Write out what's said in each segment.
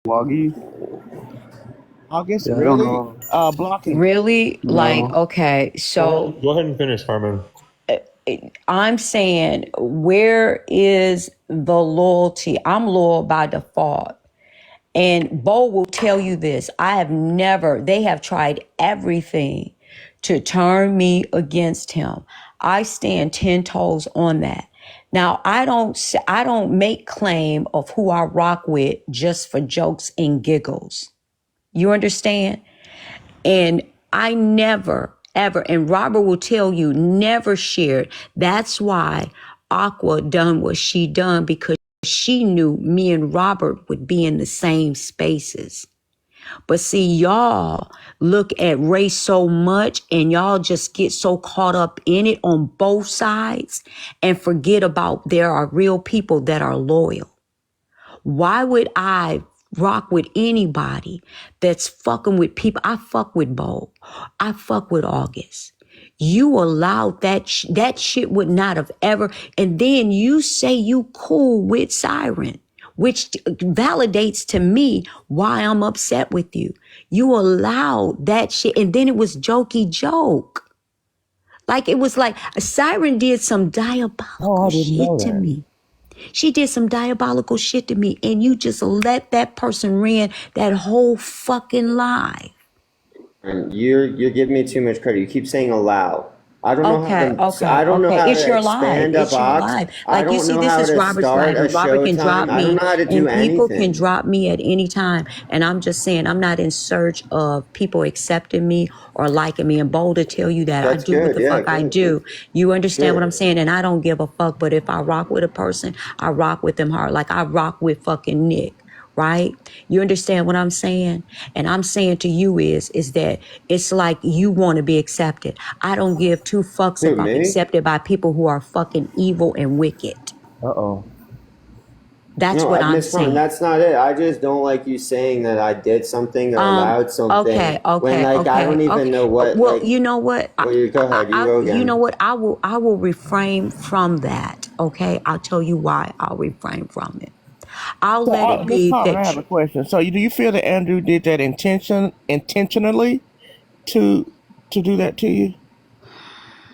Waggy? August, Yeah, I don't really? know. Blocking. Really? Like, No. okay, so Go ahead and finish, Carmen. I'm saying, where is the loyalty? I'm loyal by default. And Bo will tell you this. They have tried everything to turn me against him. I stand 10 toes on that. Now, I don't make claim of who I rock with just for jokes and giggles. You understand? And I never, ever, and Robert will tell you, never shared. That's why Aqua done what she done, because she knew me and Robert would be in the same spaces. But see, y'all look at race so much and y'all just get so caught up in it on both sides and forget about there are real people that are loyal. Why would I rock with anybody that's fucking with people? I fuck with Bo. I fuck with August. You allowed that shit would not have ever. And then you say you cool with Siren, which validates to me why I'm upset with you. You allowed that shit. And then it was jokey joke. Like it was like Siren did some Oh, diabolical I didn't know shit to that. me. She did some diabolical shit to me, and you just let that person ran that whole fucking lie. And you're giving me too much credit. You keep saying allow. I don't know how Okay, to. okay, I don't know okay. how It's to your life. expand a It's your box. life. I Like you don't see, know this how is to Robert's start life, a and Robert can drop showtime. I don't me, know how to do and people can anything. drop me at any time. And I'm just saying, I'm not in search of people accepting me or liking me. And bold to tell you that I That's do what good. the Yeah, fuck I good, do. You understand what I'm good. saying? And I don't give a fuck. But if I rock with a person, I rock with them hard. Like I rock with fucking Nick. Right? You understand what I'm saying? And I'm saying to you is that it's like you want to be accepted. I don't give two fucks Who, if I'm me? accepted by people who are fucking evil and wicked. Uh-oh. That's No, what I'm Miss Carmen, saying. that's not it. I just don't like you saying that I did something or allowed something Okay, when, okay, like, I okay, don't even okay. know what, Well, like, you know what? well, you go ahead. You go You know again. what? I will refrain from that. Okay, I'll tell you why I'll refrain from it. I'll So, let it Miss be Carmen, I that have a question. So, do you feel that Andrew did that intentionally to do that to you?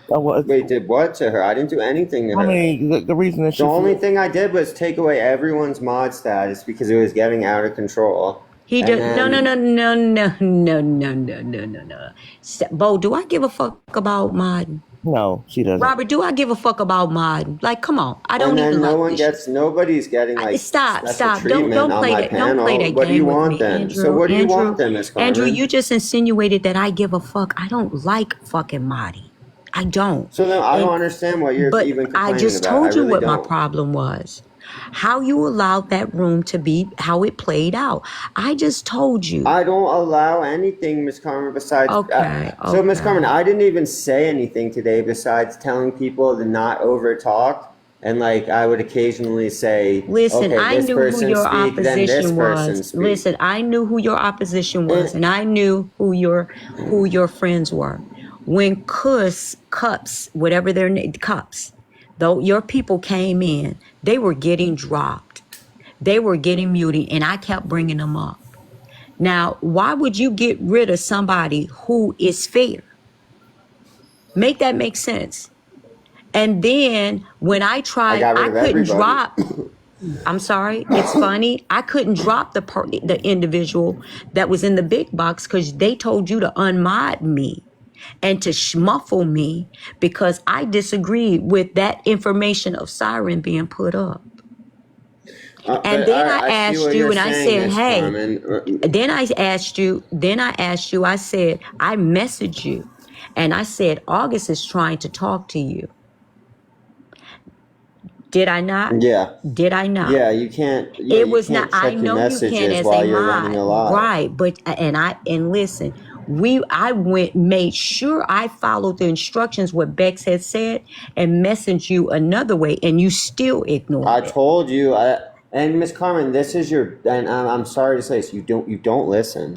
Or what? Wait, did what to her? I didn't do anything to I her. mean, the reason that The she only feel. thing I did was take away everyone's mod status because it was getting out of control. he And did. No, no, then, no, no, no, no, no, no, no, no, no. Bo, do I give a fuck about modding? No, she doesn't. Robert, do I give a fuck about modding? Like, come on. I and don't even then like this shit. nobody's getting like Stop, special stop. treatment Don't on play my that. Don't play panel. that What do you game with want me, then? So Andrew. what do you want then, Miss Andrew, Carmen? you just insinuated that I give a fuck. I don't like fucking Marty. I don't. So then I don't And understand what you're but even I complaining just about. I told you really what my don't. problem was. How you allowed that room to be how it played out. I just told you. I don't allow anything, Miss Carmen, besides. Okay, So, Miss Carmen, okay. I didn't even say anything today besides telling people to not over talk. And like, I would occasionally say, Listen, okay, I this knew who person your speak, then this opposition person was. speak. Listen, I knew who your opposition And was, and I knew who your friends were. When cups, whatever their name, cups, though your people came in, they were getting dropped. They were getting muted, and I kept bringing them up. Now, why would you get rid of somebody who is fair? Make that make sense. And then when I I tried, got rid I of couldn't everybody. drop. I'm sorry. It's funny. I couldn't drop the individual that was in the big box because they told you to unmod me and to muffle me because I disagreed with that information of Siren being put up. And But then I I see asked what you you're and I saying, said, Miss hey, Carmen. then I said, I messaged you and I said, August is trying to talk to you. Did I not? Yeah. Did I not? Yeah, you can't. Yeah, It you was not. can't I check your know you can messages as a while you're running mod, a live. right? But and listen, I made sure I followed the instructions what Bex had said and messaged you another way, and you still I ignored it. told you. And Miss Carmen, this is your. And I'm sorry to say this. You don't listen.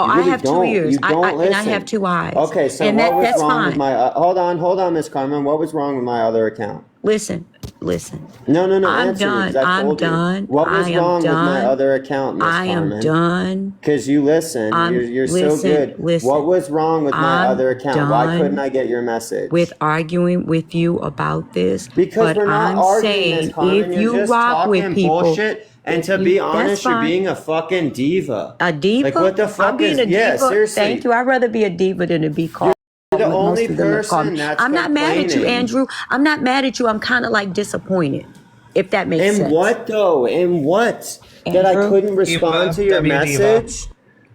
You I really have two don't. ears. You don't And I have listen. two eyes, Okay, so and what was that's wrong with fine. my? Hold on, Miss Carmen. What was wrong with my other account? Listen, listen. No, I'm answer me, done. 'cause I I'm told you. done. What was I am wrong with my done. other account, Miss I am Carmen? done. Because you listen. You're so good. Listen. What was wrong with my I'm other account? Why couldn't done I get your message? with arguing with you about this. Because But we're not I'm arguing, Miss saying Carmen. if You're you just rock with talking people, bullshit. And if to you be that's honest, you're fine. being a fucking diva. A diva? Like, what the I'm fuck being is... a Yeah, diva. seriously. Thank you. I'd rather be a diva than to be called You're the what most only of them have called person me. that's I'm not mad at you, complaining. Andrew. I'm not mad at you. I'm kind of like disappointed, if that makes sense. In what, though? In what? That I Andrew? couldn't respond to your Diva. message?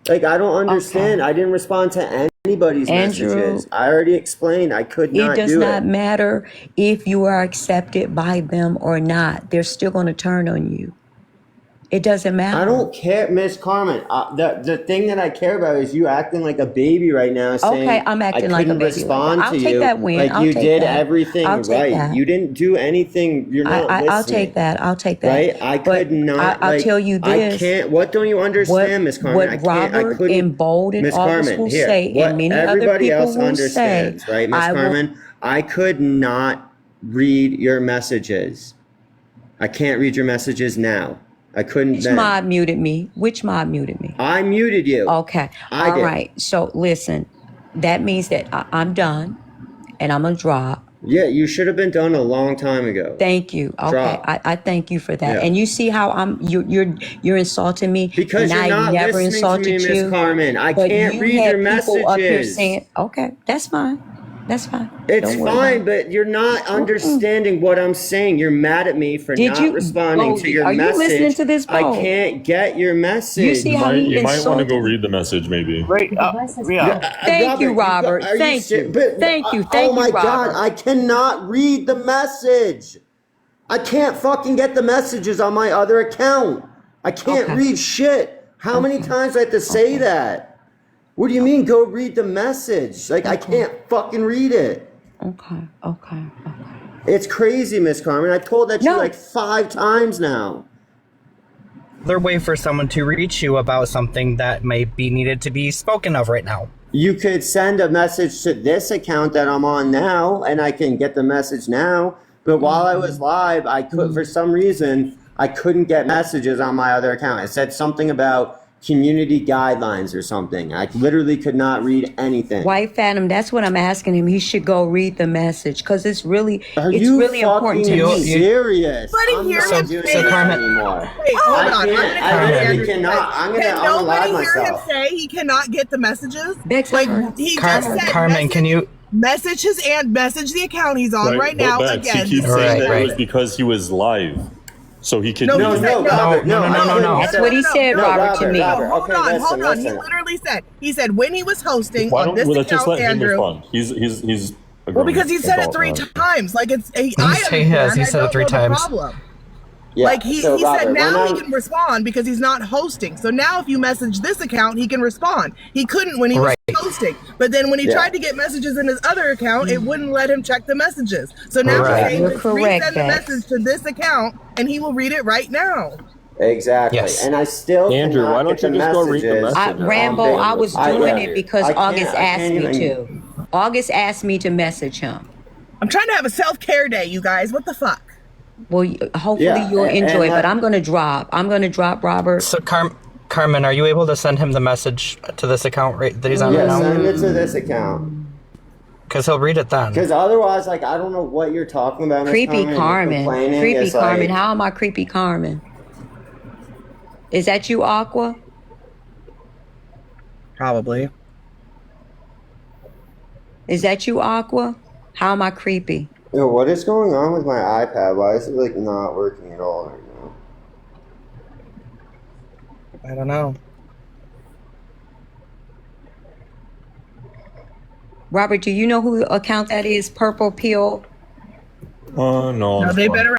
Like, I don't understand. Okay. I didn't respond to anybody's Andrew, messages. I already explained I could it not does do not it. matter if you are accepted by them or not. They're still going to turn on you. It doesn't matter. I don't care, Miss Carmen. The thing that I care about is you acting like a baby right now, saying Okay, I'm acting I like a couldn't baby. respond I'll to take you. that win. Like I'll you take did that. everything I'll take right. that. You didn't do anything. You're not listening. I'll take that. I'll take that. Right? I could not. I'll like, tell you this. I can't. What don't you understand, Miss Carmen? I What can't. I Robert couldn't. and Bold and Miss August Carmen, will here. say, What and many other everybody people else will understands, say, right, Miss Carmen? I could not read your messages. I can't read your messages now. I couldn't Which then. mob muted me? Which mob muted me? I muted you. Okay. I All did. right. So listen, that means that I'm done and I'm going to drop. Yeah, you should have been done a long time ago. Thank you. Okay. Drop. I thank you for that. Yeah. And you see how you're insulting me Because and you're I not never listening to insulted me, Miss you. Carmen. I But can't you read had your people up here messages. saying, okay, that's fine. That's fine. It's Don't worry fine, about it. but you're not understanding what I'm saying. You're mad at me for Did not you, responding to Goldie, your are you message. listening to this, I Bo? can't get your message. You see You how might he you might want to go insulted me? read the message maybe. Right. Yeah. Thank you, Robert. Are Thank ser- you. But, Thank you. oh Thank my you, God, Robert. I cannot read the message. I can't fucking get the messages on my other account. I can't Okay. read shit. How many times do I have to say that? What do you mean, go read the message? Like, I can't fucking read it. Okay. It's crazy, Miss Carmen. I told that to you No. like 5 times now. Another way for someone to reach you about something that might be needed to be spoken of right now. You could send a message to this account that I'm on now, and I can get the message now. But while I was live, I could, for some reason, I couldn't get messages on my other account. It said something about community guidelines or something. I literally could not read anything. White Phantom, that's what I'm asking him. He should go read the message because it's really Are it's you really important to fucking me. serious? Buddy, I'm hear not him doing say this Carmen- anymore. Wait, hold I on. I'm can't. gonna I cut literally Andrew. cannot. I'm Can gonna nobody unalive hear him myself. say he cannot get the messages? Bex, Like I heard. he just said, Carmen, can you? message his aunt, message the account he's on right but now Bex, again. he keeps Right, saying that right. it was because he was live. So he could No, No, he said no, no. Robert, No, no, no, I no, no, couldn't no. That's say- what he said, No, Robert, to me. Robert. Hold Okay, on, listen, hold on. listen. He literally said, when he was hosting Why on don't this let's just account, let him Andrew. respond. He's a Well, grown because he said it adult 3 now. times. Like I He understand. has. He said it I don't 3 know the times. problem. Yeah, Like he so said Robert, now when he can respond because he's not hosting. So now if you message this account, he can respond. He couldn't when he was Right. hosting. But then when he Yeah. tried to get messages in his other account, it wouldn't let him check the messages. So now Right. he's saying You're just correct, resend the Bex. message to this account and he will read it right now. Exactly. Yes. And I still Andrew, cannot why get don't you the just go read the messages. message? Rambo, I was doing it because I can't- August I asked can't me even- to. August asked me to message him. I'm trying to have a self-care day, you guys. What the fuck? Well, hopefully Yeah, you'll and enjoy it, that- but I'm going to drop. I'm going to drop Robert. So Carmen, are you able to send him the message to this account that he's on Yeah, right now? send it to this account. Because he'll read it then. Because otherwise, like, I don't know what you're talking about. Miss Creepy Carmen. Carmen. Complaining. Creepy It's like- Carmen. How am I creepy Carmen? Is that you, Aqua? Probably. Is that you, Aqua? How am I creepy? Yo, what is going on with my iPad? Why is it like not working at all right now? I don't know. Robert, do you know who account that is? Purple Pill? No, No, it's they fine. better.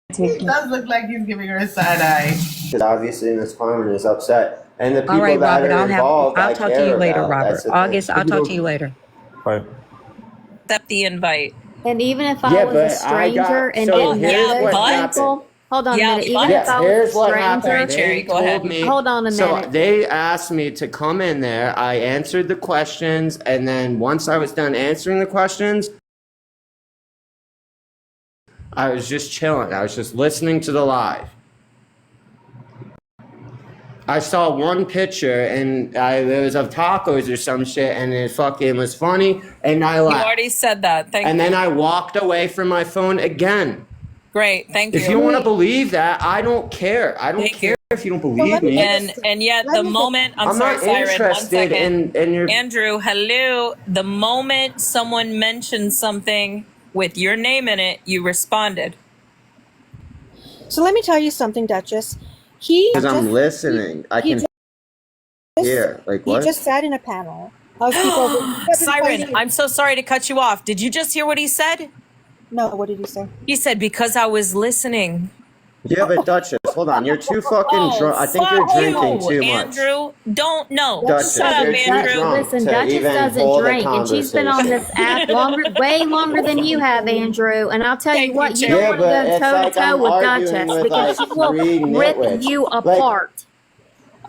It does look like he's giving her a side eye. Because obviously Miss Carmen is upset, and the people All right, that Robert. are I'll involved, I talk to care you later, about. Robert. That's the thing. August, I'll talk to you later. Bye. Accept the invite. And even if Yeah, I was but a stranger and so didn't here's know what those happened. people, hold on Yeah, a minute. but- Even if I here's was a what stranger, happened. Cherry, They go ahead. told me. Hold on a So minute. they asked me to come in there. I answered the questions, and then once I was done answering the questions, I was just chilling. I was just listening to the live. I saw one picture and it was of tacos or some shit, and it fucking was funny, and I You laughed. already said that. Thank And you. then I walked away from my phone again. Great. Thank you. If you want to believe that, I don't care. I don't Thank care you. if you don't believe me. And yet the moment I'm sorry, not Siren, 1 interested second. in your. Andrew, hello. The moment someone mentioned something with your name in it, you responded. So let me tell you something, Duchess. He Because I'm just- listening. I he can just- hear. Like what? He just sat in a panel of people. Siren, I'm so sorry to cut you off. Did you just hear what he said? No, what did he say? He said, because I was listening. Yeah, but Duchess, hold on. You're too fucking drunk. I think you're fuck drinking you, too much. Andrew, don't know. Duchess, Shut up, you're too Andrew. drunk Listen, to Duchess even doesn't hold a drink, and she's been on this app way longer than you have, Andrew. And I'll tell Thank you you, what, you Cherry. don't want to but go it's toe like to toe I'm with arguing Duchess with, because like, she will three rip nitwits. you Like- apart.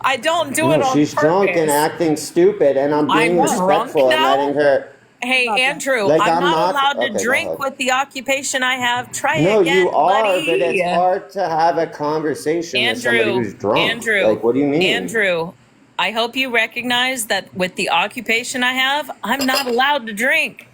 I don't do it No, on she's purpose. drunk and acting stupid, and I'm being I'm drunk respectful and now? letting her. Hey, Andrew, Like, I'm I'm not not- allowed okay, to go drink ahead. with the occupation I have. Try No, again, you are, buddy. but it's hard to have a conversation with somebody Andrew, who's drunk. Andrew, Like, what do you mean? Andrew, I hope you recognize that with the occupation I have, I'm not allowed to drink.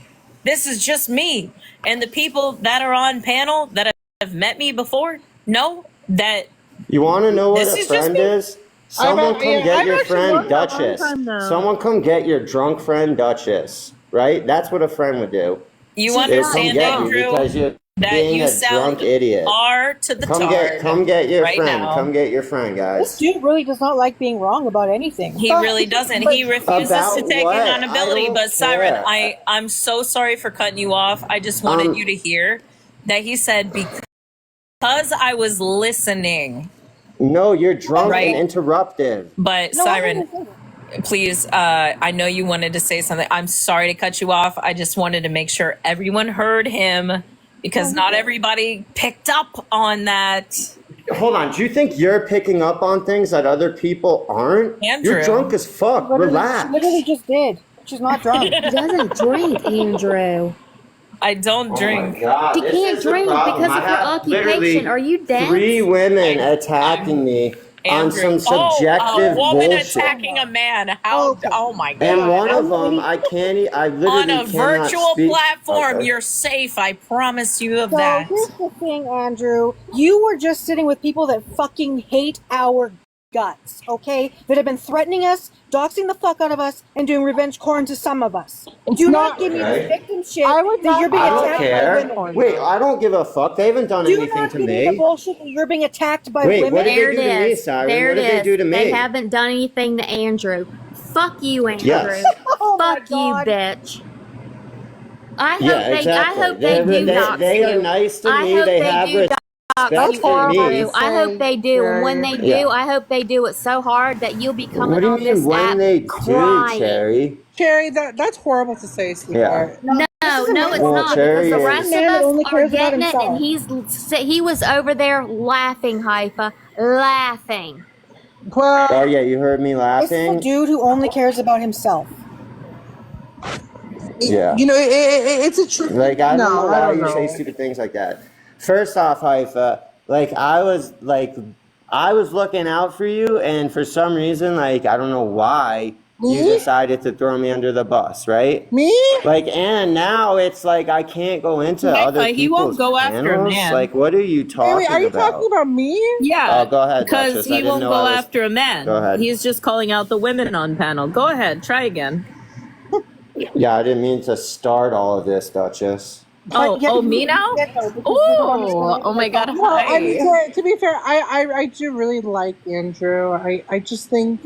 This is just me. And the people that are on panel that have met me before know that You want to know what This a is just friend me. is? Someone come get I've your actually friend worked that one Duchess. time now. Someone come get your drunk friend Duchess. Right? That's what a friend would do. you They'd come understand, get you Andrew, because you're that being you a sound drunk idiot. R to the Come tard get your right friend. now. Come get your friend, This guys. dude really does not like being wrong about anything. He really doesn't. He refuses About to take what? accountability. I don't But Siren, care. I'm so sorry for cutting you off. I just wanted you to hear that he said because I was listening. No, you're drunk Right. and interruptive. But No, I Siren, didn't. please, I know you wanted to say something. I'm sorry to cut you off. I just wanted to make sure everyone heard him because not everybody picked up on that. Hold on. Do you think you're picking up on things that other people aren't? Andrew. You're drunk as fuck. She Relax. literally just did. She's not drunk. He doesn't drink, Andrew. I don't Oh my drink. God, He this can't is the drink problem. because I of your have occupation. literally Are you deaf? 3 women attacking me on Andrew. some subjective a woman bullshit. attacking a man. How? Okay. Oh my God. And one of them, I literally On a cannot virtual speak. platform, Okay. you're safe. I promise you of So that. here's the thing, Andrew. You were just sitting with people that fucking hate our guts, okay? That have been threatening us, doxing the fuck out of us, and doing revenge porn to some of us. Do not give me Okay. this victim shit I would that you're being I don't attacked by care. women. Wait, I don't give a fuck. They haven't done Do anything not to give me the me. bullshit that you're being attacked by Wait, women. what did There they it do to me, is. Siren? There What it did they is. do to me? They haven't done anything to Andrew. Fuck you, Andrew. Yes. Oh my Fuck you, God. bitch. I hope Yeah, exactly. I hope they do dox they you. are nice to I me. hope They they have do respect dox you, for me. Andrew. I hope they do. And when they do, Yeah. I hope they do it so hard that you'll be coming What do you on this mean when app they do, crying. Cherry? Cherry, that's horrible to say, sweetheart. No, it's Well, not Cherry because the is- rest Man of that us only are cares about getting it, and himself. he was over there laughing, Haifa, laughing. Well, Oh yeah, you heard me This is a laughing. dude who only cares about himself. Yeah. you know, it's a tricky. Like I don't no, know I why don't you know. say stupid things like that. First off, Haifa, I was looking out for you, and for some reason, I don't know why you Me? decided to throw me under the bus, right? Me? And now it's I can't go into Haifa, other he won't people's go after a panels. man. What are you talking Wait, are you about? talking about me? Yeah. Oh, go ahead, Because Duchess. I he didn't won't know go I was- after a man. Go ahead. He's just calling out the women on panel. Go ahead. Try again. Yeah, I didn't mean to start all of this, Duchess. Oh, me now? Oh my God. Well, I mean, Hi. to be fair, I do really like Andrew. I just think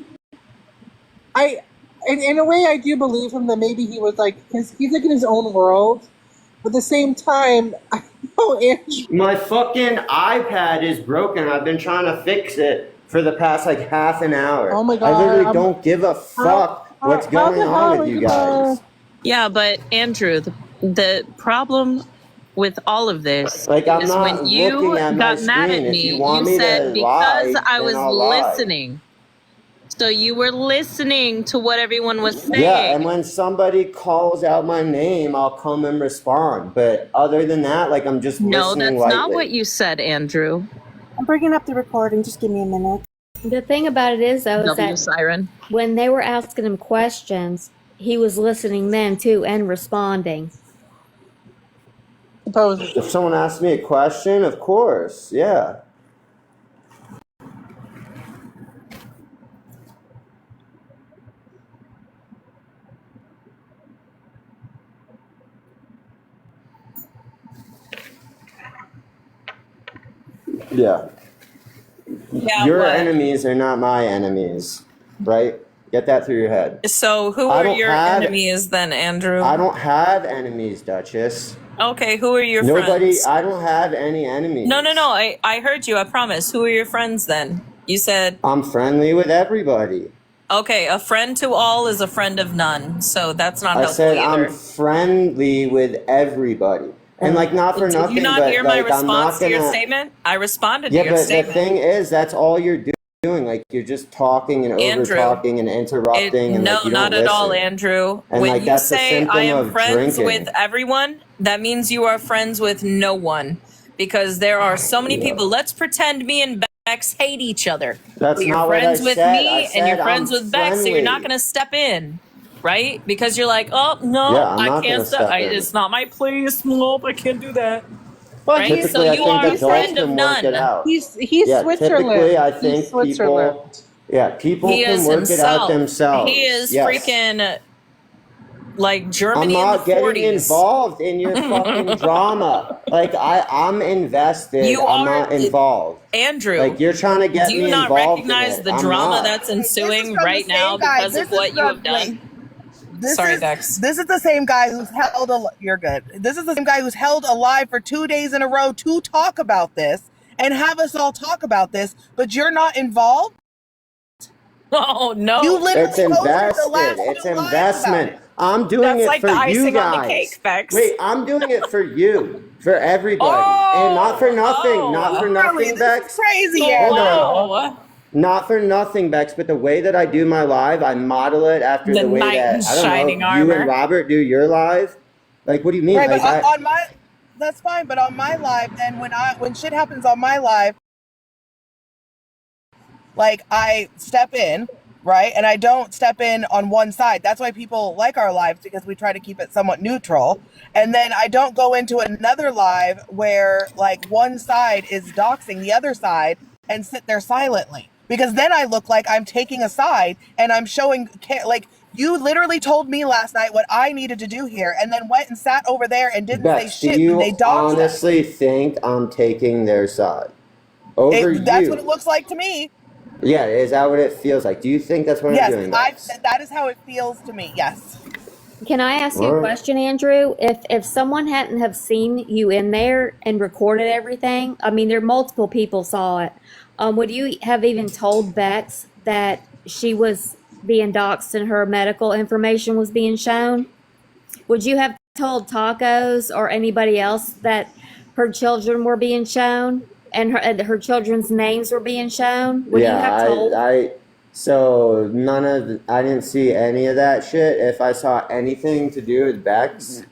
in a way I do believe him that maybe he was because he's in his own world, but at the same time I know Andrew. My fucking iPad is broken. I've been trying to fix it for the past half an hour. Oh my I God, literally I'm- don't give a fuck what's how going the on hell with are you you guys. Yeah, but Andrew, the problem with all of this I'm is not when you looking at my got mad screen. at If me, you want me said to because lie, I then was I'll lie. listening. So you were listening to what everyone was saying. Yeah, and when somebody calls out my name, I'll come and respond. But other than that, like, I'm just No, listening that's lightly. not what you said, Andrew. I'm bringing up the recording. Just give me a minute. The thing about it is, though, is W that siren. when they were asking him questions, he was listening then too and responding. Supposedly. If someone asks me a question, of course, yeah. Yeah. Yeah, Your what? enemies are not my enemies, right? Get that through your head. So who I are don't your have- enemies then, Andrew? I don't have enemies, Duchess. Okay, who are your Nobody, friends? I don't have any enemies. No. I heard you. I promise. Who are your friends then? You said, I'm friendly with everybody. okay, a friend to all is a friend of none. So that's not I helpful said either. I'm friendly with everybody. And like, not for Did nothing, you not but hear my like, I'm response not to your gonna. statement? I responded Yeah, to your but statement. the thing is, that's all you're doing. Like, you're just talking and over Andrew, talking and interrupting, and no, like, you don't not at all, listen. Andrew. And When like, you that's a say symptom I am of friends drinking. with everyone, that means you are friends with no one. Because there are so many people. Let's pretend me and Bex hate each other. That's But you're not what friends I with said. me I and you're said friends I'm with Bex, so you're not friendly. going to step in, right? Because you're like, oh no, Yeah, I'm I not can't gonna step. step in. It's not my place. Nope, I can't do that. Well, Right? he's So Typically, I you think are a adults friend of can work it none. out. he's Yeah, Switzerland. typically, I He's think Switzerland. people He can is work it out himself. themselves. He is Yes. freaking like I'm Germany in the not getting 40s. involved in your fucking drama. Like, I'm invested. You I'm are not involved. Andrew. Like, you're trying to get Do me you not involved in recognize it. the I'm drama not. that's This is ensuing from right the now same guy. because of what you have done? Sorry, Bex. This is the same guy who's held. You're good. This is the same guy who's held alive for 2 days in a row to talk about this and have us all talk about this. But you're not involved. Oh no! You literally It's posted the invested. last It's 2 lives about investment. it. I'm doing That's it like for the you icing on the guys. cake, Bex. Wait, I'm doing it for you, for everybody, and not for nothing. Not for Really, nothing, this is Bex. crazy, Hold Andrew. on. Whoa! Not for nothing, Bex, but the way that I do my live, I model it after The the way knight in that, I don't shining know, you armor. and Robert do your live. Like, what do you mean? Right, Like, but on my, that's fine. But on my live, then when shit happens on my live, like I step in, right, and I don't step in on one side. That's why people like our lives, because we try to keep it somewhat neutral. And then I don't go into another live where like one side is doxing the other side and sit there silently, because then I look like I'm taking a side and I'm showing like. You literally told me last night what I needed to do here, and then went and sat over there and didn't Bex, say do shit when they you doxed us. honestly think I'm taking their side over you? That's what it looks like to me. Yeah, is that what it feels like? Do you think that's what I'm doing, Yes, Bex? that is how it feels to me. Yes. Can I ask you a Alright. question, Andrew? If someone hadn't have seen you in there and recorded everything, I mean, there multiple people saw it. Would you have even told Bex that she was being doxxed and her medical information was being shown? Would you have told Tacos or anybody else that her children were being shown and her children's names were being shown? Would you have told? So I didn't see any of that shit. If I saw anything to do with Bex,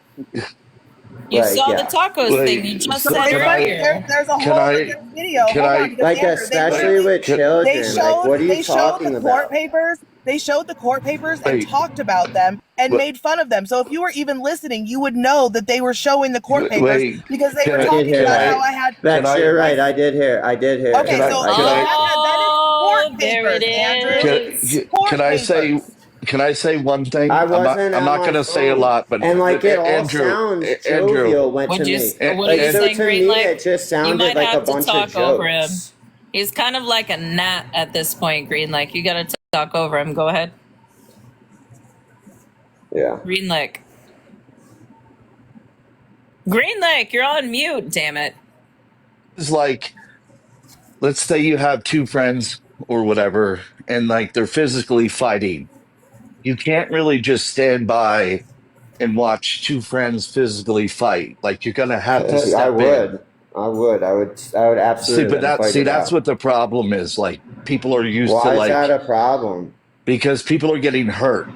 You like, saw yeah. the tacos thing. You just said It's it like earlier. there's a Can whole I- other video. can Hold I- on, because Like, Andrew, especially with children. they Like, showed what are they you showed talking the about? court papers. They showed the court papers and Wait. talked about them and Wait. made fun of them. So if you were even listening, you would know that they were showing the court papers Wait. because they Can were I- talking Can about I- how I had. Bex, Can I- you're right. I did hear. Okay, Can I- so can I- that is court there it papers, Andrew. is. Court Can I say one thing? I I'm not, wasn't. I'm on not my going to say a phone. lot, but and like it all Andrew, sounds Andrew, jovial. Went What to you, me. what are you So saying, to Green me, Light? it just You sounded might like a have to bunch talk of over him. jokes. He's kind of like a gnat at this point, Green Light. You got to talk over him. Go ahead. Yeah. Green Lake. Green Lake, you're on mute, damn it. it's like, let's say you have two friends or whatever, and like they're physically fighting. You can't really just stand by and watch two friends physically fight. Like you're going to have to I step in. would. I would See, absolutely but let them fight it that's out. what the problem is. Like people are used to Why is that like a problem? because people are getting hurt.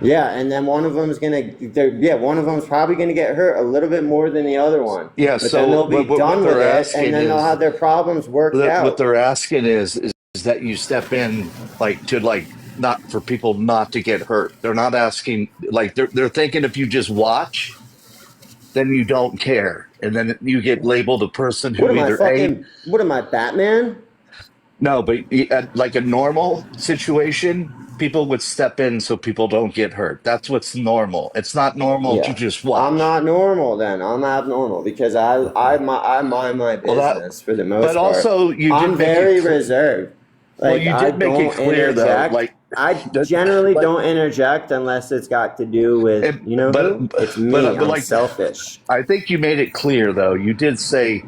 Yeah, and then one of them's probably gonna get hurt a little bit more than the other one. Yeah. But then So they'll be what done with they're it, and asking then they'll is have their problems worked what out. they're asking is that you step in like to like not for people not to get hurt. They're not asking like they're thinking if you just watch, then you don't care, and then you get labeled a person What who am I either a fucking? What am I, Batman? no, but at like a normal situation, people would step in so people don't get hurt. That's what's normal. It's not normal to Yeah, just I'm watch. not normal then. I'm abnormal because I mind my Well, that, business for the but most part. also you did I'm make it very clear. reserved. Well, Like you I did make it don't clear though, interject. like I that, generally like, don't interject unless it's got to do with and, you know who. It's me. but I'm like, selfish. I think you made it clear though. You did say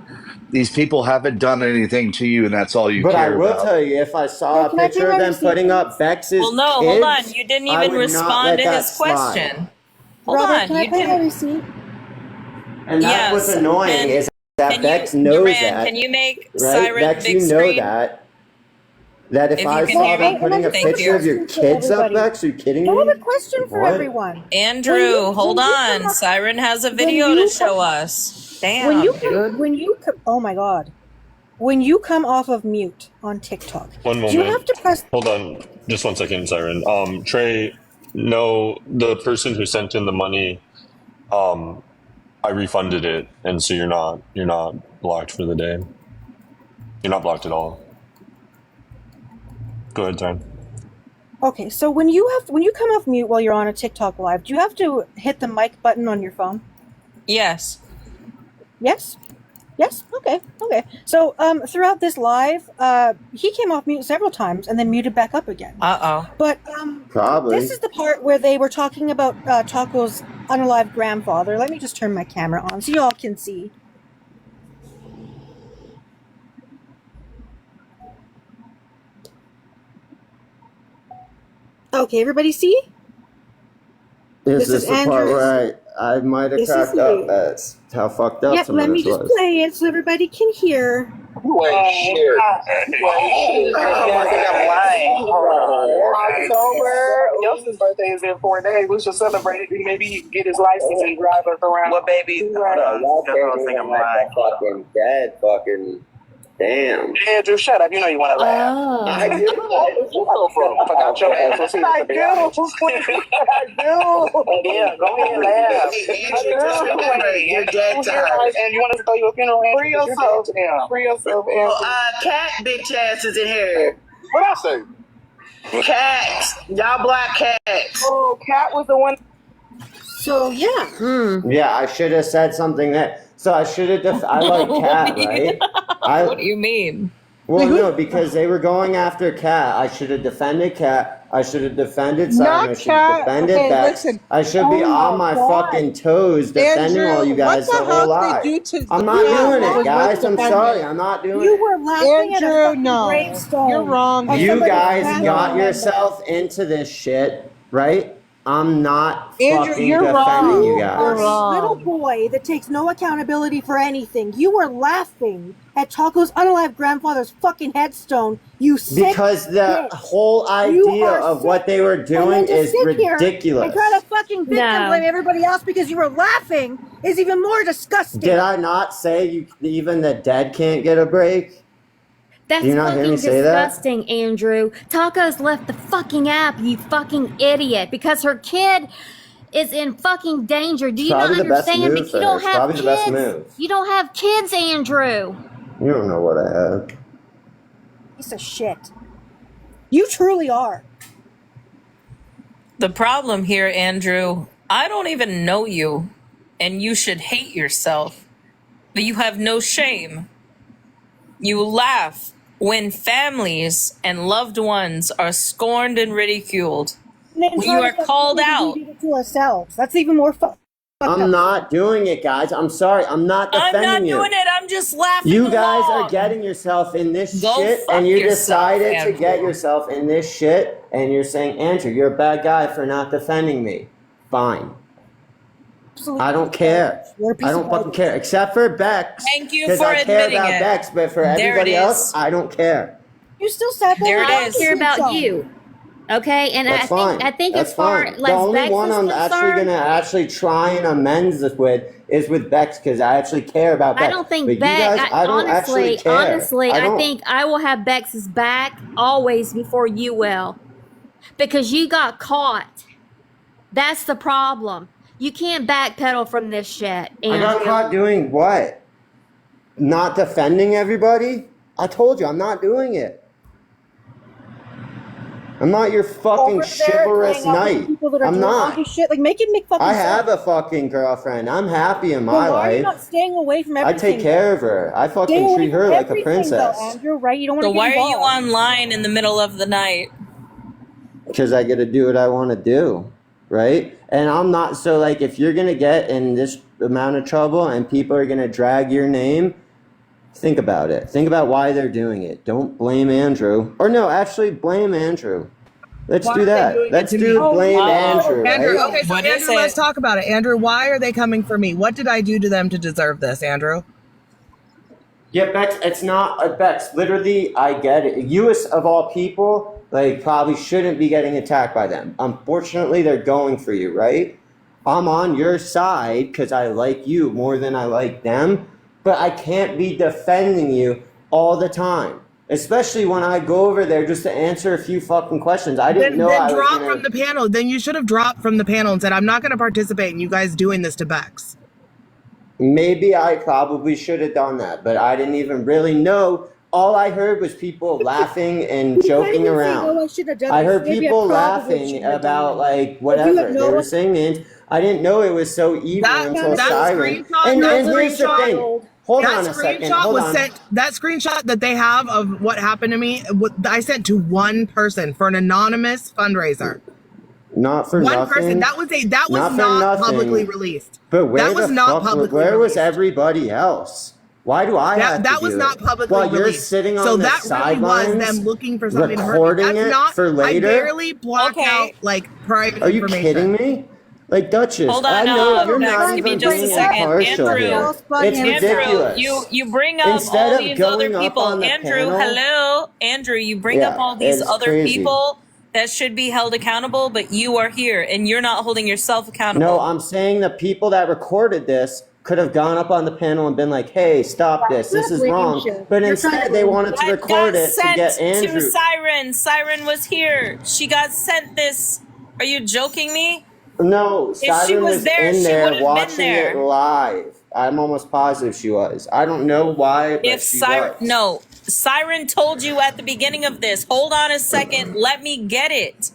these people haven't done anything to you, and that's all you But I care will about. tell you, if I saw Hey, a can I bring picture of my them receipt, putting up please? Bex's Well, no, hold on. kids, You didn't I even would not respond let to that his slide. question. Hold Brother, on. can I You pay my didn't. receipt? And that's what's Yes. annoying is that Can you, Bex knows Duran, can that, you make right? Siren Bex, big you know screen? that if If you I can No, saw hear them me. and I putting a have a Thank picture of you. your question for kids up, everybody. Bex, are you kidding I have me? a question for What? everyone. Andrew, hold When you come on. off, Siren has a when video to you show come, us. Damn, dude. oh my god, when you come off of mute on TikTok, One do you have moment. to press? Hold on. Just 1 second, Siren. Trey, no, the person who sent in the money, um, I refunded it, and so you're not blocked for the day. You're not blocked at all. Go ahead, Siren. Okay, so when you come off mute while you're on a TikTok live, do you have to hit the mic button on your phone? Yes. Yes. Yes. Okay. Okay. So throughout this live, he came off mute several times and then muted back up again. Uh-oh. But Probably. this is the part where they were talking about Taco's unalived grandfather. Let me just turn my camera on so y'all can see. Okay, everybody see? Is This this is the part Andrew. where I might have This is cracked up? me. That's how fucked up Yep, some of let me this just was. play it so everybody can hear. You ain't shit. You ain't shit. I think I'm lying. October. Yosef's birthday is in 4 days. We should celebrate it. Maybe he can get his license and drive us around. Well, baby, hold on. Y'all I can't don't think even I'm like lying. a fucking dead fucking damn. Andrew, shut up. You know you want to laugh. I do. I forgot your ass was here. I do. I do. Yeah, go ahead and laugh. You're dead tired. And you want us to throw you a funeral? Free yourself. Free yourself, Andrew. Cat bitch ass is in here. What I say? Cats. Y'all black cats. Oh, Cat was the one. So yeah. Yeah, I should have said something that. So I should have. I like Cat, right? What do you mean? Well, no, because they were going after Cat. I should have defended Cat. I should have defended Simon. I should have Cat. defended Okay, Bex. listen. I should be on my fucking toes defending all you guys the whole live. I'm not doing it, guys. I'm sorry. I'm not doing You it. were laughing at a Andrew, fucking no. gravestone. You're wrong. of You somebody's guys family got member. yourself into this shit, right? I'm not Andrew, fucking you're defending wrong. you You are guys. a little boy that takes no accountability for anything. You were laughing at Taco's unalive grandfather's fucking headstone. You sick Because the bitch. whole You idea are of sick. what they were And then doing to is sit here ridiculous. and try to fucking victim blame everybody else because you were laughing is even more disgusting. Did I not say even the dead can't get a break? That's Do you not hear fucking me say that? disgusting, Andrew. Taco's left the fucking app, you fucking idiot, because her kid is in fucking danger. Do you not Probably the best understand? move But for you her. don't It's have probably the best kids. move. You don't have kids, Andrew. You don't know what I have. Piece of shit. You truly are. The problem here, Andrew, I don't even know you, and you should hate yourself. But you have no shame. You laugh when families and loved ones are scorned and ridiculed. And then When try you to are fucking called think out. we did it to ourselves. That's even more fucked up. I'm not doing it, guys. I'm sorry. I'm not I'm defending not you. doing it. I'm just laughing. You guys along. are getting yourself in this Go shit, fuck and you yourself, decided to Andrew. get yourself in this shit, and you're saying, Andrew, you're a bad guy for not defending me. Fine. absolute. I don't care. You're a piece I of don't fucking garbage. care. Except for Bex. Thank you Because for I care admitting about it. Bex, but for There it everybody else, is. I don't care. You still sat there. There it with I is. don't care attitude, about so. you. Okay, and That's fine. I think That's as far fine. as The only Bex one is I'm actually concerned, gonna actually try and amend this with is with Bex because I actually care about Bex. I don't think but Bex. you guys, I don't actually care. Honestly, I don't. I think I will have Bex's back always before you will, because you got caught. That's the problem. You can't backpedal from this shit, I got Andrew. caught doing what? Not defending everybody? I told you I'm not doing it. I'm not your fucking Over there chivalrous hanging out with knight. people that are I'm drunk not. and shit. Like, make it make fucking I sense. have a fucking girlfriend. I'm happy in Then my why are you life. not staying away from I everything? take care of her. I Stay fucking away treat from her like a everything, princess. though, Andrew. Right? You don't want So to get why are you involved. online in the middle of the night? Because I get to do what I want to do, right? And I'm not so like if you're gonna get in this amount of trouble and people are gonna drag your name, think about it. Think about why they're doing it. Don't blame Andrew. Or no, actually blame Andrew. Let's Why do are they that. doing it Let's to do me? blame Uh-oh. Andrew, Andrew, right? okay, so What is Andrew, let's it? talk about it. Andrew, why are they coming for me? What did I do to them to deserve this, Andrew? Yeah, Bex, it's not Bex. Literally, I get it. You, of all people, like probably shouldn't be getting attacked by them. Unfortunately, they're going for you, right? I'm on your side because I like you more than I like them, but I can't be defending you all the time. Especially when I go over there just to answer a few fucking questions. I didn't know Then I was drop gonna. from the panel. Then you should have dropped from the panel and said, I'm not going to participate in you guys doing this to Bex. Maybe I probably should have done that, but I didn't even really know. All I heard was people laughing and You can't joking even say, around. "Oh, I should have done I this." heard Maybe people probably laughing shouldn't have done about it. like If you whatever had they no were one, saying names. I didn't know it was so evil until That Siren. screenshot, And that here's the thing. screenshot, Hold that on a second. screenshot Hold was on. sent. That screenshot that they have of what happened to me, I sent to one person for an anonymous fundraiser. Not for One nothing. person. That was Not for not nothing. publicly released. But where That was the not fuck? publicly Where was released. everybody else? Why do I have to That do was it? not publicly While you're released. sitting So on the that really was sidelines, them looking for something to hurt me. recording That's it not. for later. I barely black Okay. out like private Are you information. kidding me? Like Duchess, Hold I on, know you're Bex, not give me even just a being second. impartial Andrew, here. It's Andrew, ridiculous. you bring up Instead all of these other going up people. on the Andrew, panel, hello. Andrew, you bring up yeah, all these it's other crazy. people that should be held accountable, but you are here and you're not holding yourself accountable. No, I'm saying the people that recorded this could have gone up on the panel and been like, "Hey, stop this. This is wrong." But instead, they wanted to That record got it to sent get to Andrew. Siren. Siren was here. She got sent this. Are you joking me? No, If she Siren was was there, in she would there have been watching it there. live. I'm almost positive she was. I don't know why, but If she Siren, was. no, Siren told you at the beginning of this, hold on a second, let me get it.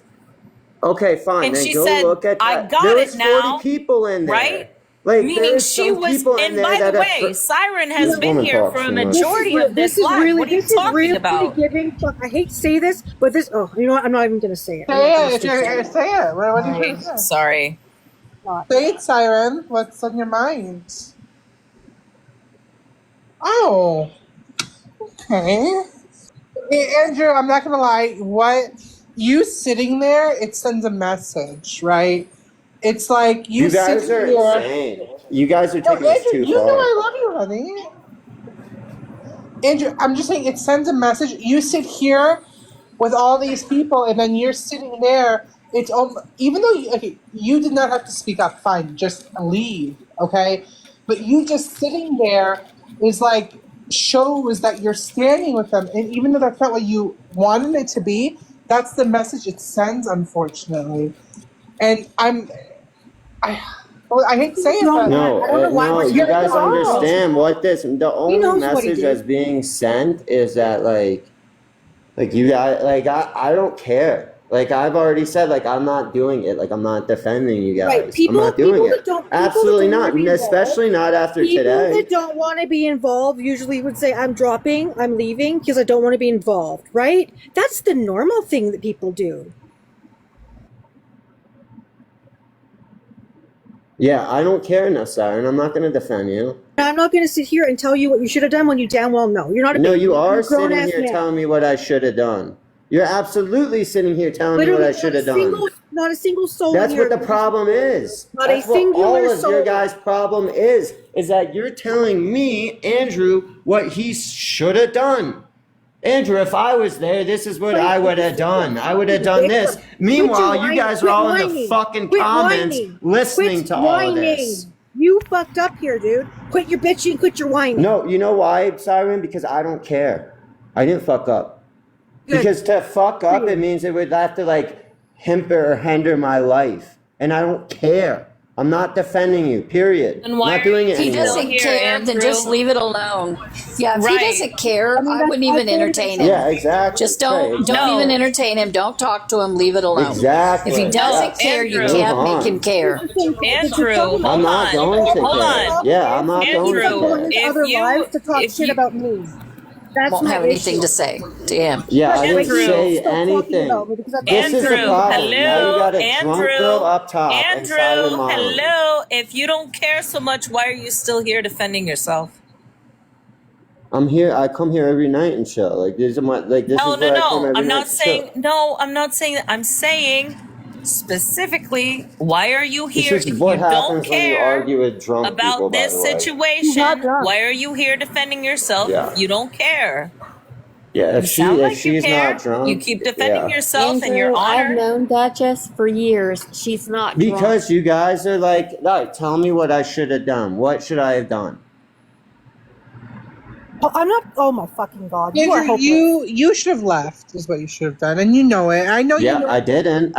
Okay, fine. And Then she go said, look at I that. got There it was now, 40 people in there. right? Like Meaning there's she some was, people in and there by the that way, have. Siren has This been woman here talks for a too much. majority of this is live. really, What are you this is talking really about? giving. Fuck, I hate to say this, but this. Oh, you know what? I'm not even gonna say it. I'm not Say gonna it. If you're, say it. What are you trying to say? Sorry. Say it, Siren. What's on your mind? Oh, okay. Hey, Andrew, I'm not gonna lie. What you sitting there, it sends a message, right? It's like You guys sitting are here. insane. You guys are No, taking this Andrew, too you know far. I love you, honey. Andrew, I'm just saying it sends a message. You sit here with all these people, and then you're sitting there. It's even though you did not have to speak up. Fine, just leave, okay? But you just sitting there is like shows that you're standing with them, and even though that's not what you wanted it to be, that's the message it sends, unfortunately. And I hate to say it, but No, I don't know why no, we're you here. guys understand what this. The only knows what he message did. that's being sent is that like you guys, like I don't care. Like I've already said, like I'm not doing it. Like I'm not defending you guys. Right, people- I'm not doing people that it. don't- people that Absolutely don't not. wanna be Especially not after People today. that don't want to be involved usually would say, I'm dropping, I'm leaving because I don't want to be involved, right? That's the normal thing that people do. Yeah, I don't care enough, Siren. I'm not going to defend you. And I'm not going to sit here and tell you what you should have done when you damn well know. You're not a No, baby. you You're are a grown sitting ass here man. telling me what I should have done. You're absolutely sitting here telling me what I should have done. Not a single soul That's in here. what the problem is. Not a That's what singular all of soul. your guys' problem is that you're telling me, Andrew, what he should have done. Andrew, if I was there, this is what I would have done. I would have done this. Meanwhile, you guys are all in the fucking comments listening to all of this. You fucked up here, dude. Quit your bitching, quit your whining. No, you know why, Siren? Because I don't care. I didn't fuck up. Good. Because to fuck up, it means it would have to like hinder or hinder my life. And I don't care. I'm not defending you, period. And why not doing it If he anymore. doesn't Here, care, then Andrew. just leave it alone. Yeah, if Right. he doesn't care, I wouldn't even entertain him. Yeah, exactly. Just don't No. even entertain him. Don't talk to him. Leave it alone. Exactly. If he doesn't Yeah. care, you Andrew. can't Move on. make him care. Andrew, hold I'm not on. going to Hold care. on. Yeah, I'm not Andrew, going to care. if Other you- lives to talk if shit you- about me. That's Won't my have anything issue. to say to him. Yeah, I didn't Andrew. say Stop talking anything. about me because I'm This is the Andrew, problem. Now you got a hello, drunk girl up top and Andrew, Siren Mom. hello. If you don't care so much, why are you still here defending yourself? I'm here. I come here every night and shit. Like this is my like this No, is where I come no. every I'm night not to saying chill. no. I'm not saying that. I'm saying specifically, why are you This here? is If what you don't happens when you care argue with drunk people. about By this the way. situation, drunk. why are you here defending yourself? Yeah. If you don't care. Yeah, You sound like you she's care. not drunk, You keep defending yeah. yourself and your Andrew, I've honor. known Duchess for years. She's not drunk. Because you guys are like, tell me what I should have done. What should I have done? Oh, I'm not. Oh my fucking god! You are Andrew, hopeless. you should have left, is what you should have done, and you know it. I know you Yeah, know. I didn't.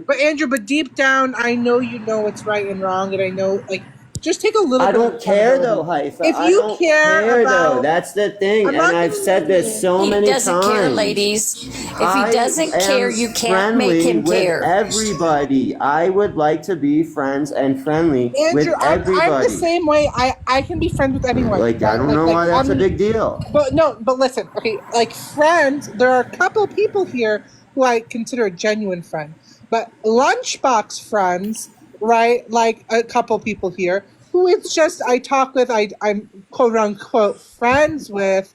But Andrew, but deep down, I know you know what's right and wrong, and I know, like, just take a little. I bit of don't care though, accountability. Haifa. If I you don't care though. about- That's the thing, I'm and not I've gonna said this so He many doesn't care, times. ladies. If I he doesn't care, am you can't make friendly him with care. everybody. I would like to be friends and friendly with Andrew, I'm everybody. the same way. I can be friends with anyone. Like I don't know why that's a big deal. But no, but listen, okay, like friends, there are a couple people here who I consider a genuine friend. But lunchbox friends, right? Like a couple people here who it's just I talk with, I'm quote unquote friends with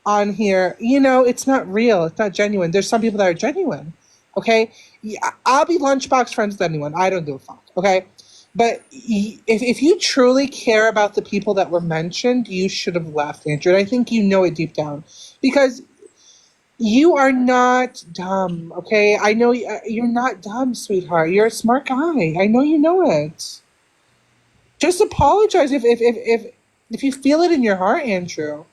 on here. You know, it's not real. It's not genuine. There's some people that are genuine. Okay, yeah, I'll be lunchbox friends with anyone. I don't give a fuck. Okay. But if you truly care about the people that were mentioned, you should have left, Andrew. And I think you know it deep down. Because you are not dumb, okay? I know you're not dumb, sweetheart. You're a smart guy. I know you know it. Just apologize if you feel it in your heart, Andrew.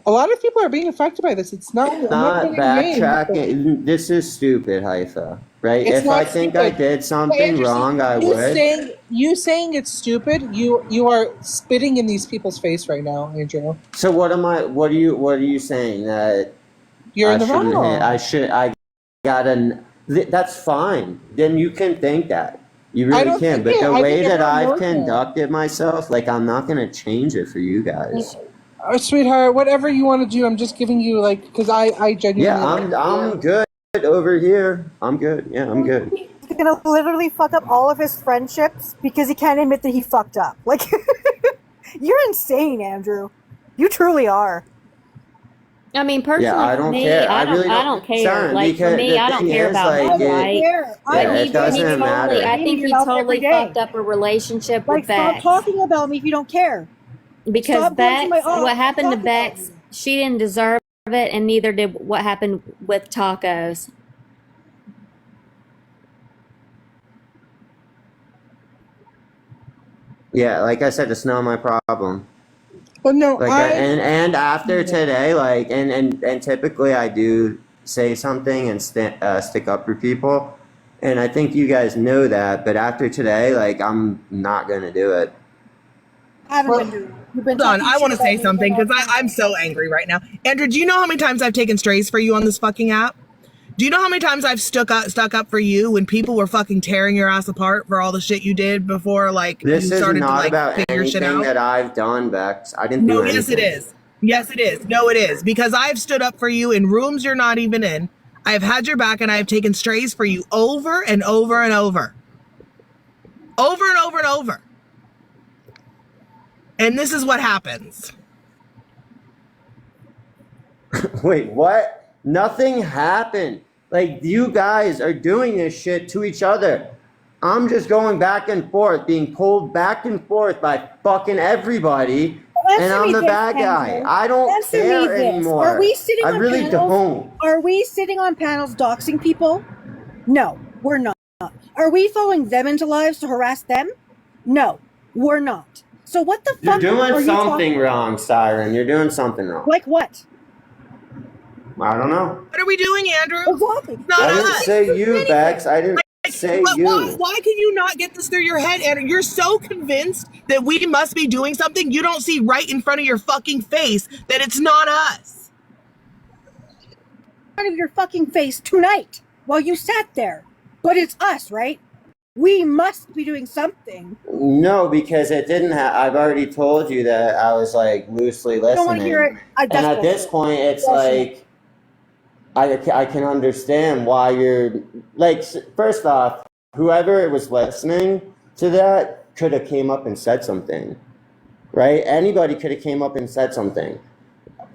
A lot of people are being affected by this. It's not... I'm Not getting named. backtracking. This is stupid, Haifa. Right? It's If not I think I stupid. did something Andrew, wrong, I you would. you saying it's stupid, you are spitting in these people's face right now, Andrew. So what am I? What are you saying that You're I in the shouldn't wrong. hit? I gotta. That's fine. Then you can think that. You I really don't can. think But it. the I way think that everyone I've knows that. conducted myself, like I'm not gonna change it for you guys. Sweetheart, whatever you want to do, I'm just giving you like because I genuinely. Yeah, I'm good over here. I'm good. Yeah, I'm good. He's gonna literally fuck up all of his friendships because he can't admit that he fucked up. Like, you're insane, Andrew. You truly are. I mean, personally, Yeah, I for don't me, care. I really don't care. Sharon, Like, for because me, the I don't thing care is, about like, my life. Yeah, it doesn't matter. I think he totally fucked up a relationship Like, with stop Bex. talking about me if you don't care. Because Stop going to Bex, my office. what happened to Talk about Bex, me. she didn't deserve it, and neither did what happened with Tacos. Yeah, like I said, it's not my problem. Well, no, Like, and after today, like, and typically I do say something and stick up for people, and I think you guys know that. But after today, like, I'm not gonna do it. I haven't been doing it. You've been Hold on, talking I want to shit say about me something for a because long time. I'm so angry right now. Andrew, do you know how many times I've taken strays for you on this fucking app? Do you know how many times I've stuck up for you when people were fucking tearing your ass apart for all the shit you did before, like, This you is started to, not like, about figure shit anything out? that I've done, Bex. I didn't do No, anything. yes it is. Yes it is. No, it is. Because I've stood up for you in rooms you're not even in. I've had your back and I've taken strays for you over and over and over. Over and over and over. And this is what happens. Wait, what? Nothing happened. Like, you guys are doing this shit to each other. I'm just going back and forth, being pulled back and forth by fucking everybody, and Answer I'm me the this, bad guy. Andrew. I don't Answer me care this. anymore. Are we sitting I on really panels? don't. Are we sitting on panels doxing people? No, we're not. Are we following them into lives to harass them? No, we're not. So what the You're fuck doing are you something talking wrong, Siren. You're doing something wrong. Like what? I don't know. What are we doing, Andrew? Exactly. Not I There's didn't us. say you, Bex. I didn't say But you. why can you not get this through your head, Andrew? You're so convinced that we must be doing something you don't see right in front of your fucking face that it's not us. out of your fucking face tonight while you sat there. But it's us, right? We must be doing something. No, because it didn't have. I've already told you that I was like loosely I don't want to hear listening. it. And at this point, it's like I can understand why you're like. First off, whoever was listening to that could have came up and said something, right? Anybody could have came up and said something.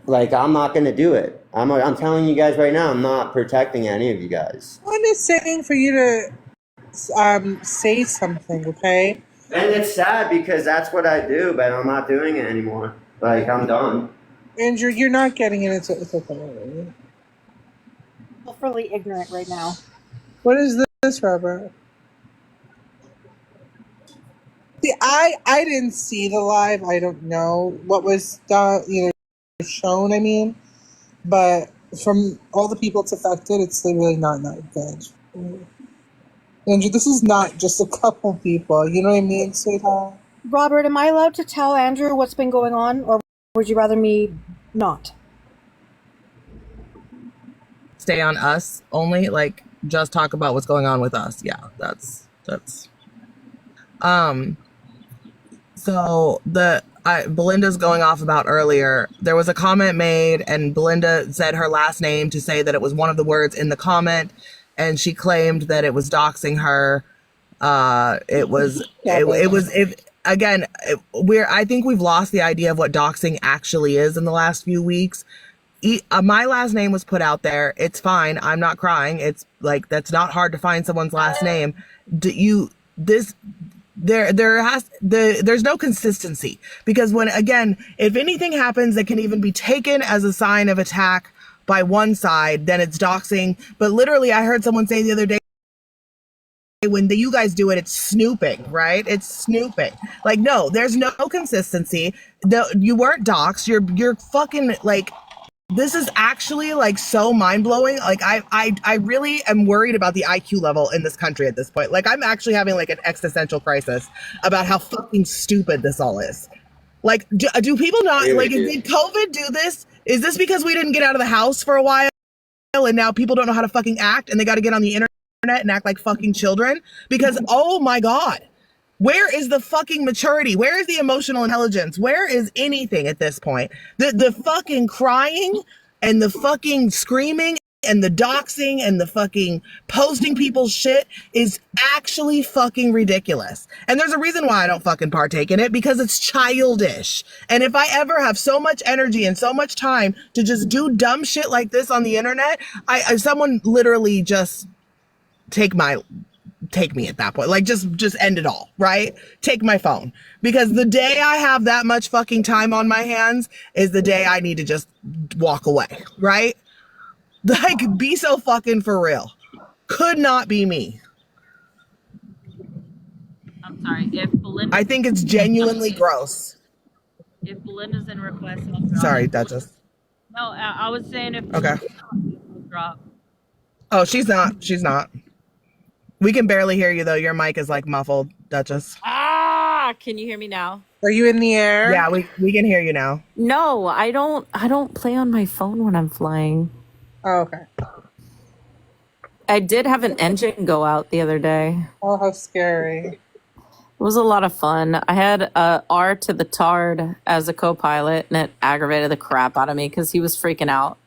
Like, I'm not gonna do it. I'm telling you guys right now, I'm not protecting any of you guys. I'm just saying for you to say something, okay? And it's sad because that's what I do, but I'm not doing it anymore. Like, I'm done. Andrew, you're not getting it. It's okay. I'm fully ignorant right now. What is this, Robert? See, I didn't see the live. I don't know what was done, shown. I mean, but from all the people it's affected, it's really not good. Andrew, this is not just a couple people. You know what I mean, sweetheart? Robert, am I allowed to tell Andrew what's been going on, or would you rather me not? Stay on us only, like just talk about what's going on with us. Yeah, that's so Belinda's going off about earlier. There was a comment made and Belinda said her last name to say that it was one of the words in the comment, and she claimed that it was doxing her. I think we've lost the idea of what doxing actually is in the last few weeks. My last name was put out there. It's fine. I'm not crying. It's like, that's not hard to find someone's last name. There's no consistency, because if anything happens that can even be taken as a sign of attack by one side, then it's doxing. But literally, I heard someone say the other day, when you guys do it, it's snooping, right? It's snooping. Like, no, there's no consistency. You weren't doxed. You're fucking like, this is actually like so mind-blowing. Like, I really am worried about the IQ level in this country at this point. Like, I'm actually having like an existential crisis about how fucking stupid this all is. Like, do people not, like, did COVID do this? Is this because we didn't get out of the house for a while and now people don't know how to fucking act and they got to get on the internet and act like fucking children? Because, oh my God, where is the fucking maturity? Where is the emotional intelligence? Where is anything at this point? The fucking crying and the fucking screaming and the doxing and the fucking posting people's shit is actually fucking ridiculous. And there's a reason why I don't fucking partake in it, because it's childish. And if I ever have so much energy and so much time to just do dumb shit like this on the internet, someone literally just take me at that point. Like, just end it all, right? Take my phone. Because the day I have that much fucking time on my hands is the day I need to just walk away, right? Like, be so fucking for real. Could not be me. I'm sorry. If Belinda, I think it's genuinely gross. if Belinda's in request, I'll drop. Sorry, Duchess. No, I was saying if Okay. I'll drop. Oh, she's not. We can barely hear you though. Your mic is like muffled, Duchess. Can you hear me now? Are you in the air? Yeah, we can hear you now. No, I don't play on my phone when I'm flying. Oh, okay. I did have an engine go out the other day. Oh, how scary. It was a lot of fun. I had R to the Tard as a co-pilot, and it aggravated the crap out of me because he was freaking out.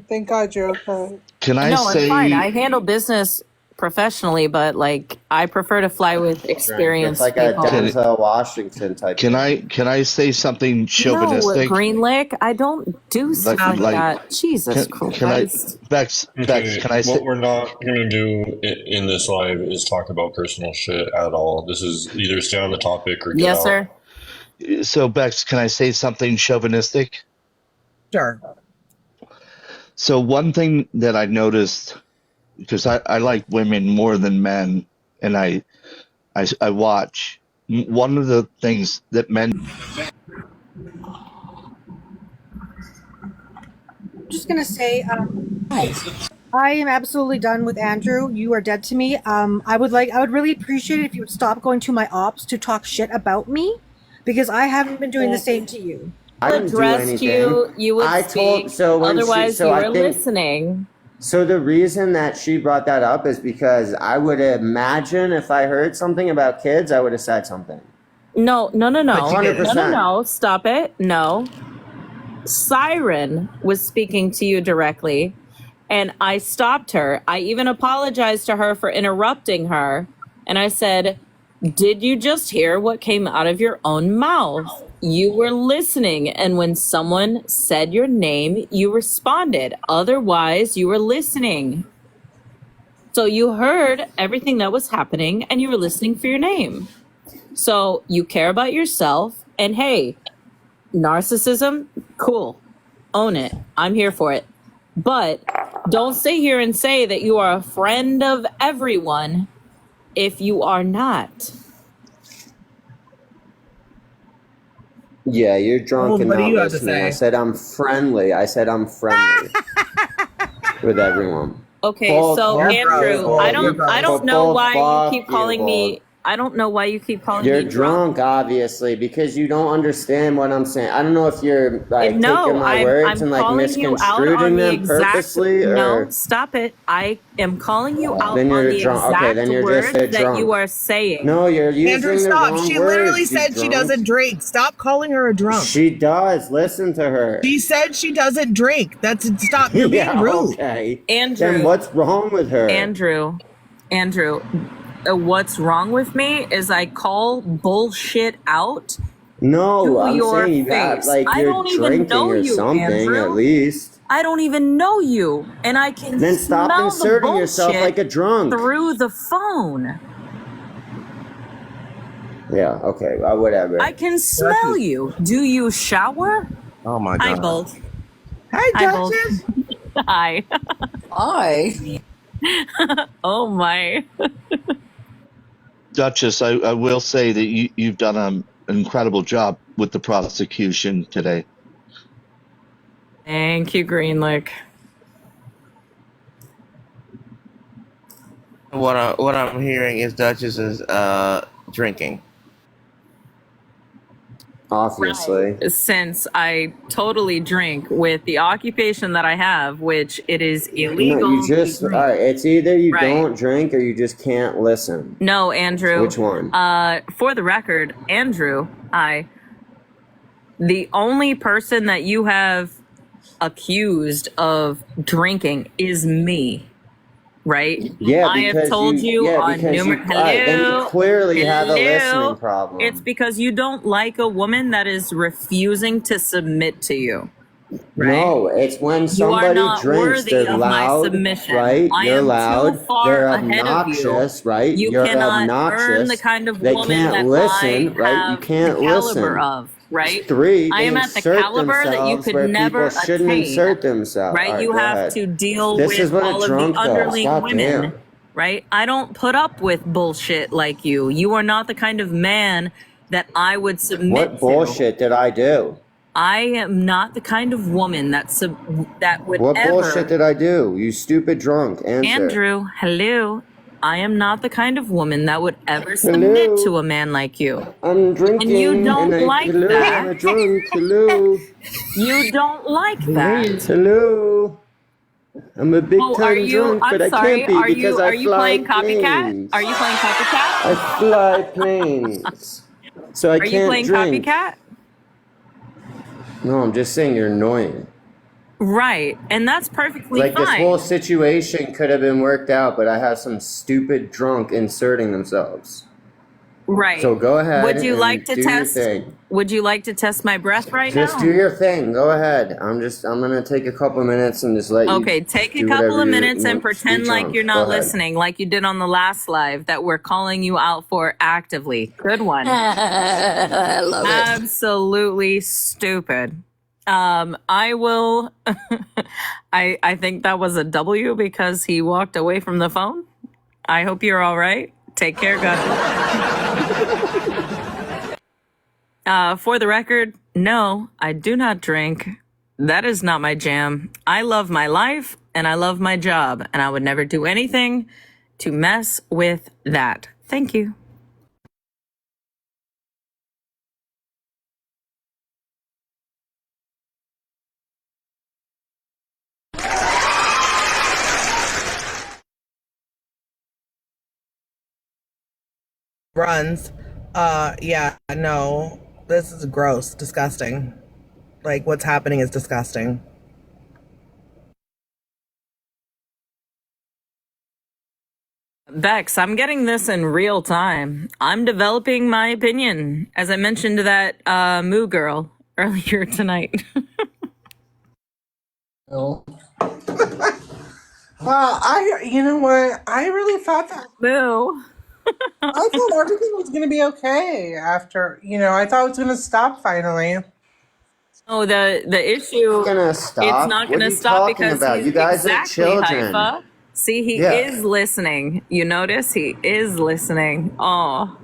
Thank God you're okay. Can I No, say? I'm fine. I handle business professionally, but like I prefer to fly with It's experienced like a people. Denzel Washington type. Can I say something No, chauvinistic? Greenlick, I don't do stuff like Like, that. Jesus can I, Christ. Bex, Okay, can I say? what we're not going to do in this live is talk about personal shit at all. This is either stay on the topic or get Yes, out. sir. So, Bex, can I say something chauvinistic? Sure. So, one thing that I noticed, because I like women more than men, and I watch. One of the things that men. Just gonna say, I am absolutely done with Andrew. You are dead to me. I would really appreciate it if you would stop going to my ops to talk shit about me, because I haven't been doing the same to you. I didn't do Addressed anything. you would I speak. told so when Otherwise, so you I were think listening. so. The reason that she brought that up is because I would imagine if I heard something about kids, I would have said something. No. 100%. No. Stop it. No. Siren was speaking to you directly, and I stopped her. I even apologized to her for interrupting her, and I said, "Did you just hear what came out of your own mouth? You were listening, and when someone said your name, you responded. Otherwise, you were listening. So you heard everything that was happening, and you were listening for your name. So you care about yourself, and hey, narcissism, cool. Own it. I'm here for it. But don't sit here and say that you are a friend of everyone if you are not." Yeah, you're drunk and What do not you have to listening. say? I said I'm friendly. With everyone. Okay, Fuck so you, Andrew, Bold. I don't know Bold, why you fuck keep calling me. Bold. I don't know why you keep calling You're me drunk, obviously, because you don't understand what I'm saying. I don't know if you're like No, taking my I'm words and like calling you out on misconstruing the them exact. purposely, No, or stop it. I am calling you out then on you're the drunk. Okay, exact then you're words just a that drunk. you are saying. No, you're using Andrew, the stop. wrong She words. literally you said she drunk. doesn't drink. Stop calling her a drunk. She does. Listen to her. She said she doesn't drink. Stop. You're being rude. Okay. Andrew. Then what's wrong with her? Andrew, what's wrong with me is I call bullshit out. No, to I'm your saying you got face. like I you're don't even drinking know or you, something Andrew. at least. I don't even know you, and I can Then stop smell inserting the yourself bullshit like a drunk. through the phone. Yeah, okay, whatever. I can smell you. Do you shower? Oh my Hi, god. both. Hi, Hi, both. Duchess. Hi. Hi. Oh my. Duchess, I will say that you've done an incredible job with the prosecution today. Thank you, Greenlick. What I'm hearing is Duchess is drinking. Obviously. Since I totally drink with the occupation that I have, which it is illegal. No, you just to drink. alright, it's either you Right. don't drink or you just can't listen. No, Andrew. Which one? For the record, Andrew, the only person that you have accused of drinking is me, right? Yeah, I have because told you on numerous. alright, then you clearly have a Hello? listening problem. It's because you don't like a woman that is refusing to submit to you. Right? No, it's when You are somebody not drinks, worthy they're of my loud, submission. right? I You're am loud, too far they're ahead obnoxious, of you. right? You You're cannot obnoxious. earn the kind of They woman can't that listen, I right? You have can't the caliber listen. of, right? 3, I they am at the insert caliber that you themselves could where never people shouldn't attain. insert themselves. Right? Alright, You go have ahead. to deal This is with what a all of the drunk does. underling God women. damn. Right? I don't put up with bullshit like you. You are not the kind of man that I would submit What bullshit did I do? I am not the kind of woman that would What ever. bullshit did I do? You stupid drunk. Answer. Andrew, hello. I am not the kind of woman that would ever submit to a man like you. I'm drinking. And you don't like hello, that. I'm a drunk. Hello. You don't like that. Hello. I'm a big Oh, time are you? drunk, I'm but sorry. I can't be because I Are you fly playing copycat? planes. Are you playing copycat? I fly planes. So I Are you can't playing drink. copycat? No, I'm just saying you're annoying. Right. And that's perfectly Like, this fine. whole situation could have been worked out, but I have some stupid drunk inserting themselves. Right. So go ahead Would you and like to do your test? thing. Would you like to test my breath right Just now? do your thing. Go ahead. I'm gonna take a couple minutes and just let you Okay, take a do couple whatever of you minutes and want. Be pretend like drunk. you're Go not ahead. listening, like you did on the last live that we're calling you out for actively. Good one. I love it. Absolutely stupid. I will. I think that was a W because he walked away from the phone. I hope you're all right. Take care, God. For the record, no, I do not drink. That is not my jam. I love my life and I love my job, and I would never do anything to mess with that. Thank you. Runs. Yeah, no. This is gross, disgusting. Like, what's happening is disgusting. Bex, I'm getting this in real time. I'm developing my opinion, as I mentioned to that Moo girl earlier tonight. Well, you know what? I really thought that. Moo. I thought everything was going to be okay after, I thought it was going to stop finally. Oh, the issue, Gonna it's stop? not What going are to you stop talking because about? he's You guys are exactly children. Haifa. See, he Yeah. is listening. You notice he is listening. Oh,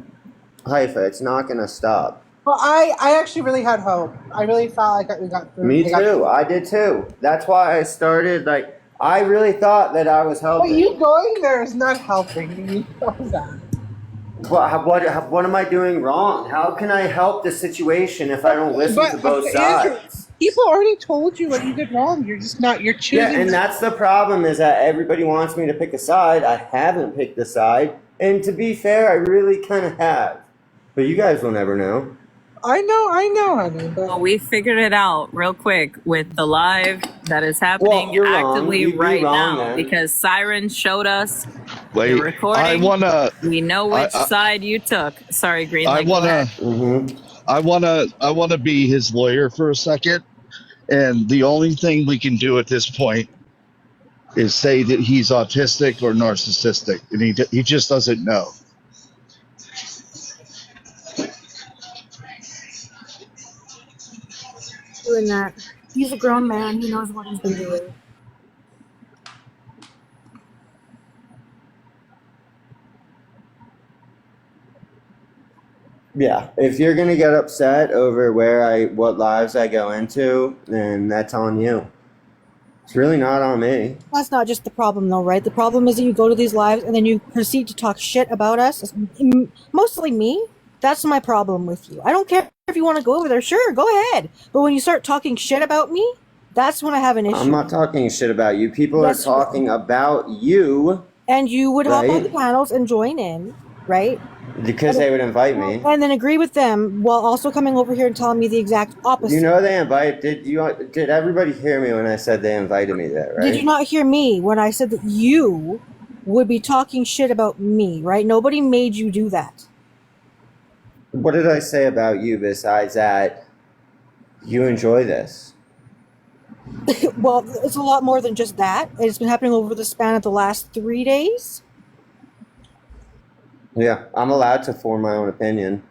Haifa, it's not gonna stop. Well, I actually really had hope. I really felt like we got through. Me we got too. through. I did too. That's why I started. Like, I really thought that I was But helping. you going there is not helping. You know that. What am I doing wrong? How can I help the situation if I don't listen to both Andrew, sides? people already told you what you did wrong. You're just not. You're choosing. Yeah, and that's the problem is that everybody wants me to pick a side. I haven't picked a side. And to be fair, I really kind of have. But you guys will never know. I know, honey. But well, we figured it out real quick with the live that is happening you're wrong. actively You'd be right wrong now then. because Siren showed us the Wait, recording. I wanna. We know which side you took. Sorry, I Greenlight. Go wanna. ahead. Mm-hmm. I wanna be his lawyer for a second. And the only thing we can do at this point is say that he's autistic or narcissistic, and he just doesn't know. Doing that. He's a grown man. He knows what he's been doing. Yeah, if you're gonna get upset over what lives I go into, then that's on you. It's really not on me. That's not just the problem, though, right? The problem is that you go to these lives and then you proceed to talk shit about us, mostly me. That's my problem with you. I don't care if you want to go over there. Sure, go ahead. But when you start talking shit about me, that's when I have an issue. I'm not talking shit about you. People Yes, are talking about you. And you would hop on Right. the panels and join in, right? Because they would invite me. And then agree with them while also coming over here and telling me the exact opposite. You know they invite. Did everybody hear me when I said they invited me there? Right? Did you not hear me when I said that you would be talking shit about me, right? Nobody made you do that. What did I say about you besides that you enjoy this? Well, it's a lot more than just that. It's been happening over the span of the last 3 days. Yeah, I'm allowed to form my own opinion.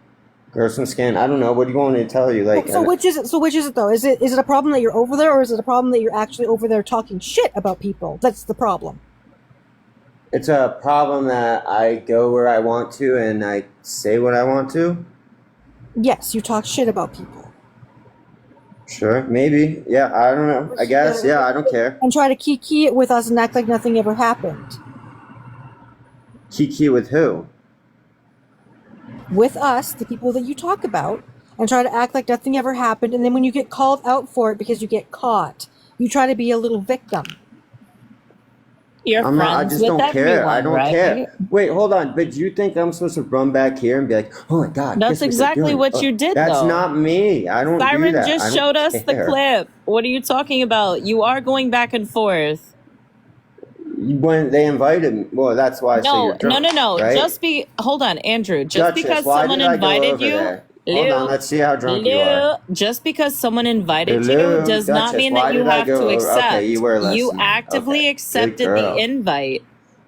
Grow some skin. I don't know. What do you want me to tell you? Like, So which is it? So which is it though? Is it a problem that you're over there, or is it a problem that you're actually over there talking shit about people? That's the problem. it's a problem that I go where I want to and I say what I want to. Yes, you talk shit about people. Sure, maybe. Yeah, I don't know. I guess. Yeah, I don't care. And try to kiki it with us and act like nothing ever happened. Kiki with who? With us, the people that you talk about, and try to act like nothing ever happened, and then when you get called out for it because you get caught, you try to be a little victim. You're I'm not. I friends just with don't care. I everyone, don't care. right? Wait, hold on. But you think I'm supposed to run back here and be like, "Oh my God, That's guess what they're exactly doing"? what you did, That's though. not me. I don't do Siren that. I just don't showed us the care. clip. What are you talking about? You are going back and forth. When they invited me, well, that's why I say you're No, drunk, right? hold on, Andrew. Just Duchess, because why someone did I go invited over you, there? Hold on, let's see how drunk you are. Just because someone invited you Hello, does not Duchess, mean that why you did I have to go over? Okay, accept. you were You listening. actively Okay, good accepted the girl. invite.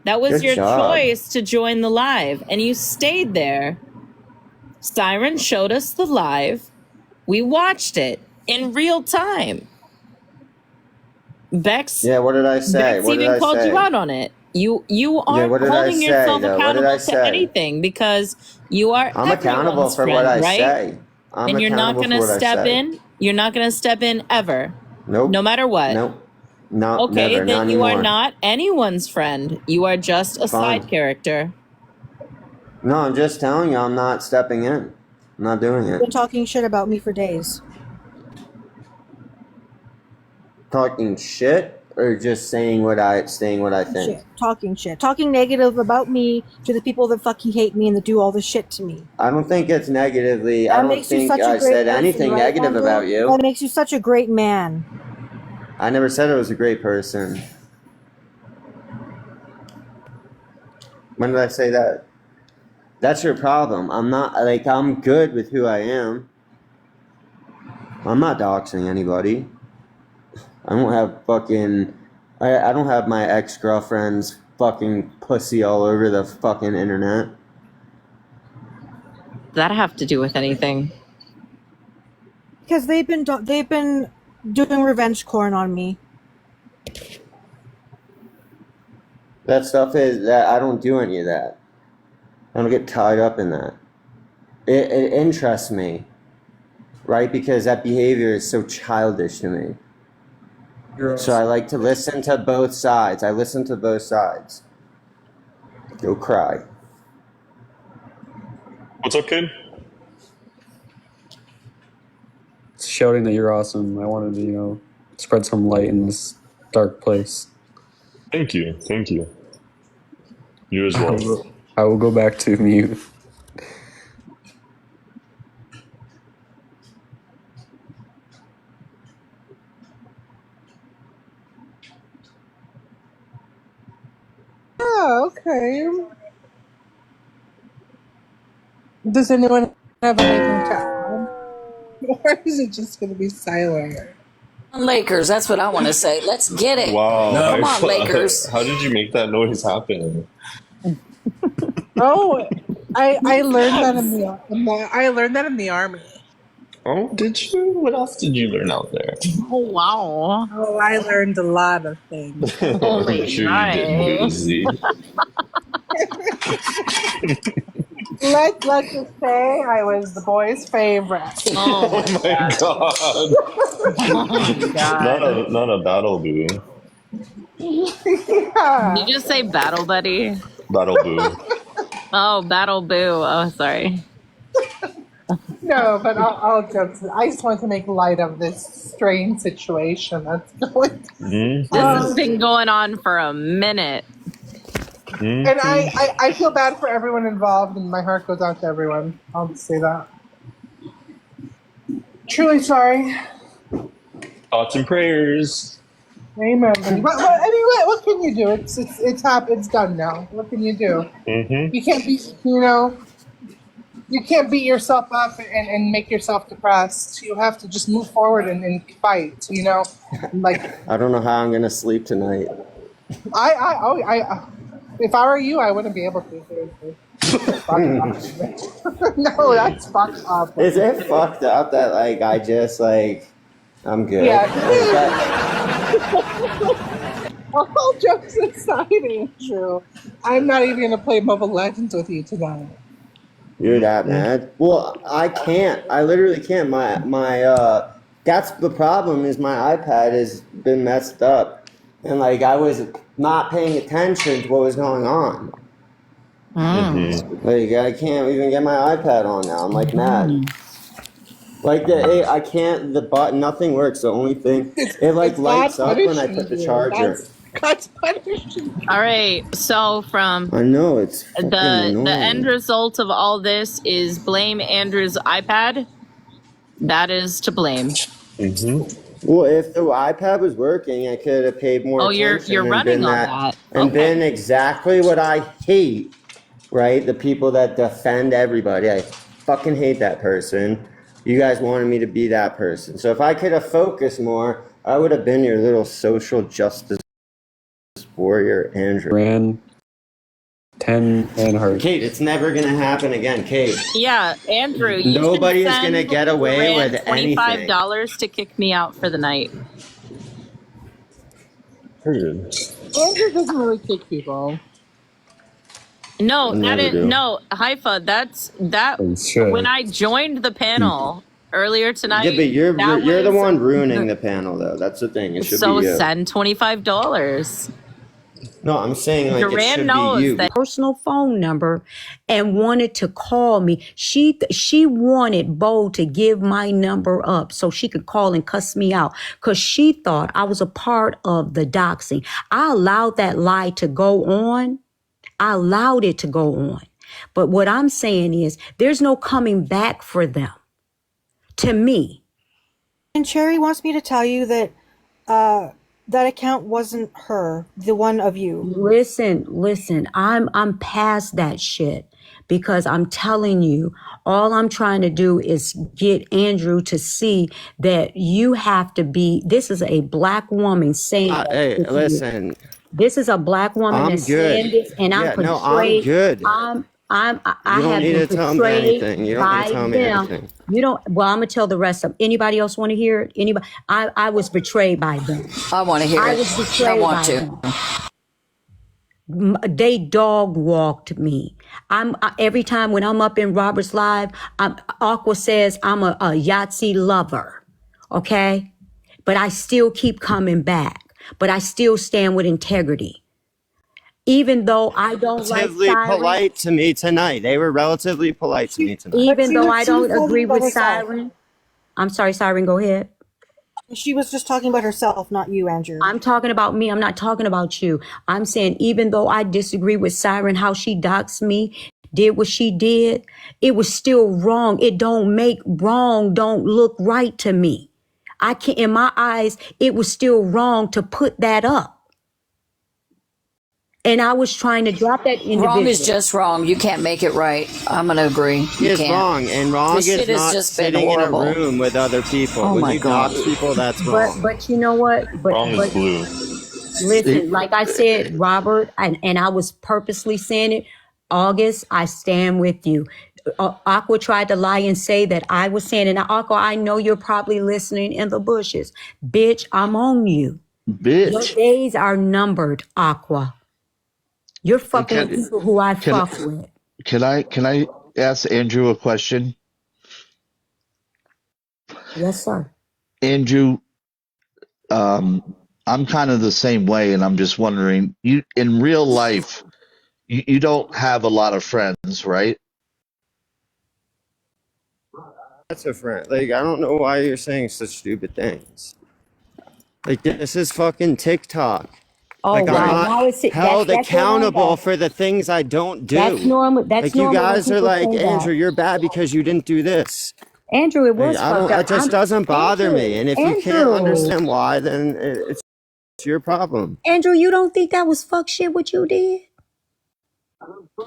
That was Good your job. choice to join the live, and you stayed there. Siren showed us the live. We watched it in real time. Bex Yeah, what did I say? Bex What did even I called you say? out on it. You Yeah, aren't what did I holding say, yourself though? What did I accountable to say? anything because you are I'm accountable everyone's for what friend, I right? say. I'm And you're not accountable going for to what I step say. in. You're not going to step in ever. No Nope. matter what. Nope. No, Okay, never. Not then you are anymore. not anyone's friend. You are just a Fine. side character. No, I'm just telling you I'm not stepping in. I'm not doing it. Been talking shit about me for days. Talking shit or just saying what I think. Shit. Talking negative about me to the people that fucking hate me and that do all this shit to me. I don't think it's negatively. I That don't makes you think such a I great said person, anything right, negative Andrew? about you. That makes you such a great man. I never said I was a great person. When did I say that? That's your problem. I'm not, like, I'm good with who I am. I'm not doxing anybody. I don't have fucking, I don't have my ex-girlfriend's fucking pussy all over the fucking internet. Does that have to do with anything? Because they've been doing revenge porn on me. That stuff is, that I don't do any of that. I don't get tied up in that. It interests me, right? Because that behavior is so childish to me. So I like to listen to both sides. I listen to both sides. Go cry. What's up, kid? Shouting that you're awesome. I wanted to, spread some light in this dark place. Thank you. Thank you. You as well. I will go back to mute. Oh, okay. Does anyone have anything to add? Or is it just going to be silent? Lakers, that's what I want to say. Let's get it. Wow. Come on, Lakers. How did you make that noise happen? Oh, I learned that in the army. Oh, did you? What else did you learn out there? Oh, wow. Oh, I learned a lot of things. I'm sure you did, Boozy. Let's just say I was the boys' favorite. Oh my god. Oh my god. Not a battle boo. Yeah. Did you just say battle buddy? Battle boo. Oh, battle boo. Oh, sorry. No, but I'll just. I just want to make light of this strange situation that's going. This has been going on for a minute. And I feel bad for everyone involved, and my heart goes out to everyone. I'll just say that. Truly sorry. Thoughts and prayers. Amen. But anyway, what can you do? It's happened. It's done now. What can you do? Mm-hmm. You can't be. You can't beat yourself up and make yourself depressed. You have to just move forward and fight. Like I don't know how I'm gonna sleep tonight. If I were you, I wouldn't be able to. No, that's fucked up. Is it fucked up that I just I'm good? Yeah. All jokes aside, Andrew, I'm not even gonna play Mobile Legends with you tonight. You're that mad? Well, I can't. I literally can't. My that's the problem. Is my iPad has been messed up, and I was not paying attention to what was going on. I can't even get my iPad on now. I'm mad. I can't. The button, nothing works. The only thing it lights up when I put the charger. God's punishment. All right. So from I know it's fucking the annoying. end result of all this is blame Andrew's iPad. That is to blame. Well, if the iPad was working, I could have paid more Oh, attention you're and running been on that that. and Okay. been exactly what I hate. Right, the people that defend everybody. I fucking hate that person. You guys wanted me to be that person. So if I could have focused more, I would have been your little social justice warrior, Andrew. Ran 10 and hurt. Kate, it's never gonna happen again, Kate. Yeah, Andrew, you Nobody should is gonna send get away Rand with anything. $25 to kick me out for the night. Andrew doesn't really kick people. No, I never do. no, Haifa, when I joined the panel earlier tonight. Yeah, but you're the was one ruining the panel, though. That's the thing. It should so be you. send $25. No, I'm saying like it Duran should knows be you. that personal phone number and wanted to call me. She wanted Bo to give my number up so she could call and cuss me out because she thought I was a part of the doxing. I allowed that lie to go on. I allowed it to go on. But what I'm saying is there's no coming back for them. To me. And Cherry wants me to tell you that that account wasn't her, the one of you. Listen, I'm past that shit because I'm telling you, all I'm trying to do is get Andrew to see that you have to be, this is a black woman saying that. Hey, listen. This is a black woman I'm that's good. saying this, and I'm portrayed. No, I'm good. I You don't have need been to tell me portrayed anything. You don't need to by tell me them. anything. You don't. Well, I'm gonna tell the rest of them. Anybody else want to hear it? Anybody? I was betrayed by them. I want to hear I it. was betrayed I want by to. them. They dog walked me. Every time when I'm up in Robert's live, Aqua says I'm a Yahtzee lover. Okay, but I still keep coming back. But I still stand with integrity. Even though I don't Relatively like Siren. polite to me tonight. They were relatively polite to me tonight. Even though I don't agree with Siren. I'm sorry, Siren, go ahead. She was just talking about herself, not you, Andrew. I'm talking about me. I'm not talking about you. I'm saying even though I disagree with Siren, how she doxed me, did what she did, it was still wrong. It don't make wrong, don't look right to me. I can't, in my eyes, it was still wrong to put that up. And I was trying to drop that individual. Wrong is just wrong. You can't make it right. I'm going to agree. It's wrong, and wrong This is shit has not just been sitting in a horrible. room with other people. Oh When my you God. dox people, that's wrong. But you know what? Wrong is blue. Listen, like I said, Robert, and I was purposely saying it, August, I stand with you. Aqua tried to lie and say that I was saying, and Aqua, I know you're probably listening in the bushes. Bitch, I'm on you. Bitch. Your days are numbered, Aqua. You're fucking with people who I fuck with. Can I ask Andrew a question? Yes, sir. Andrew, I'm kind of the same way, and I'm just wondering, you in real life, you don't have a lot of friends, right? That's a friend. Like, I don't know why you're saying such stupid things. Like, this is fucking TikTok. Oh, like, wow. I'm Now not it's- held that's accountable normal. for the things I don't do. That's normal. That's like, normal you when guys are people like, say that. Andrew, you're bad because you didn't do this. Andrew, it was Like, I don't. fucked up. It just doesn't bother me. And if you can't Andrew. understand why, then it's your problem. Andrew, you don't think that was fuck shit what you did?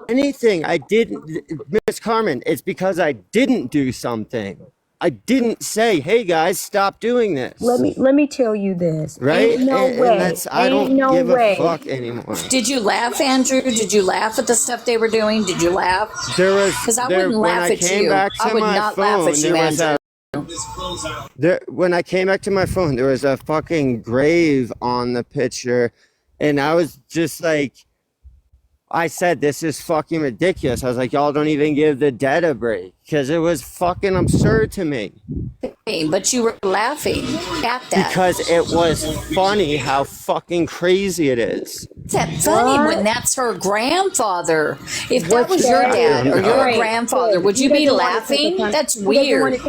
Anything I didn't, Miss Carmen, it's because I didn't do something. I didn't say, "Hey guys, stop doing this." Let me tell you this. Right? Ain't no and way. that's I don't Ain't no give way. a fuck anymore. Did you laugh, Andrew? Did you laugh at the stuff they were doing? Did you laugh? There was Because I there, wouldn't when laugh I at came you. back to I would my not phone, laugh at you, there was Andrew. when I came back to my phone, there was a fucking grave on the picture, and I was just like, I said, "This is fucking ridiculous." I was like, "Y'all don't even give the dead a break." because it was fucking absurd to me. But you were laughing at that. Because it was funny how fucking crazy it is. Is that funny when that's her grandfather? If that was your dad or your grandfather, would you be laughing? That's weird.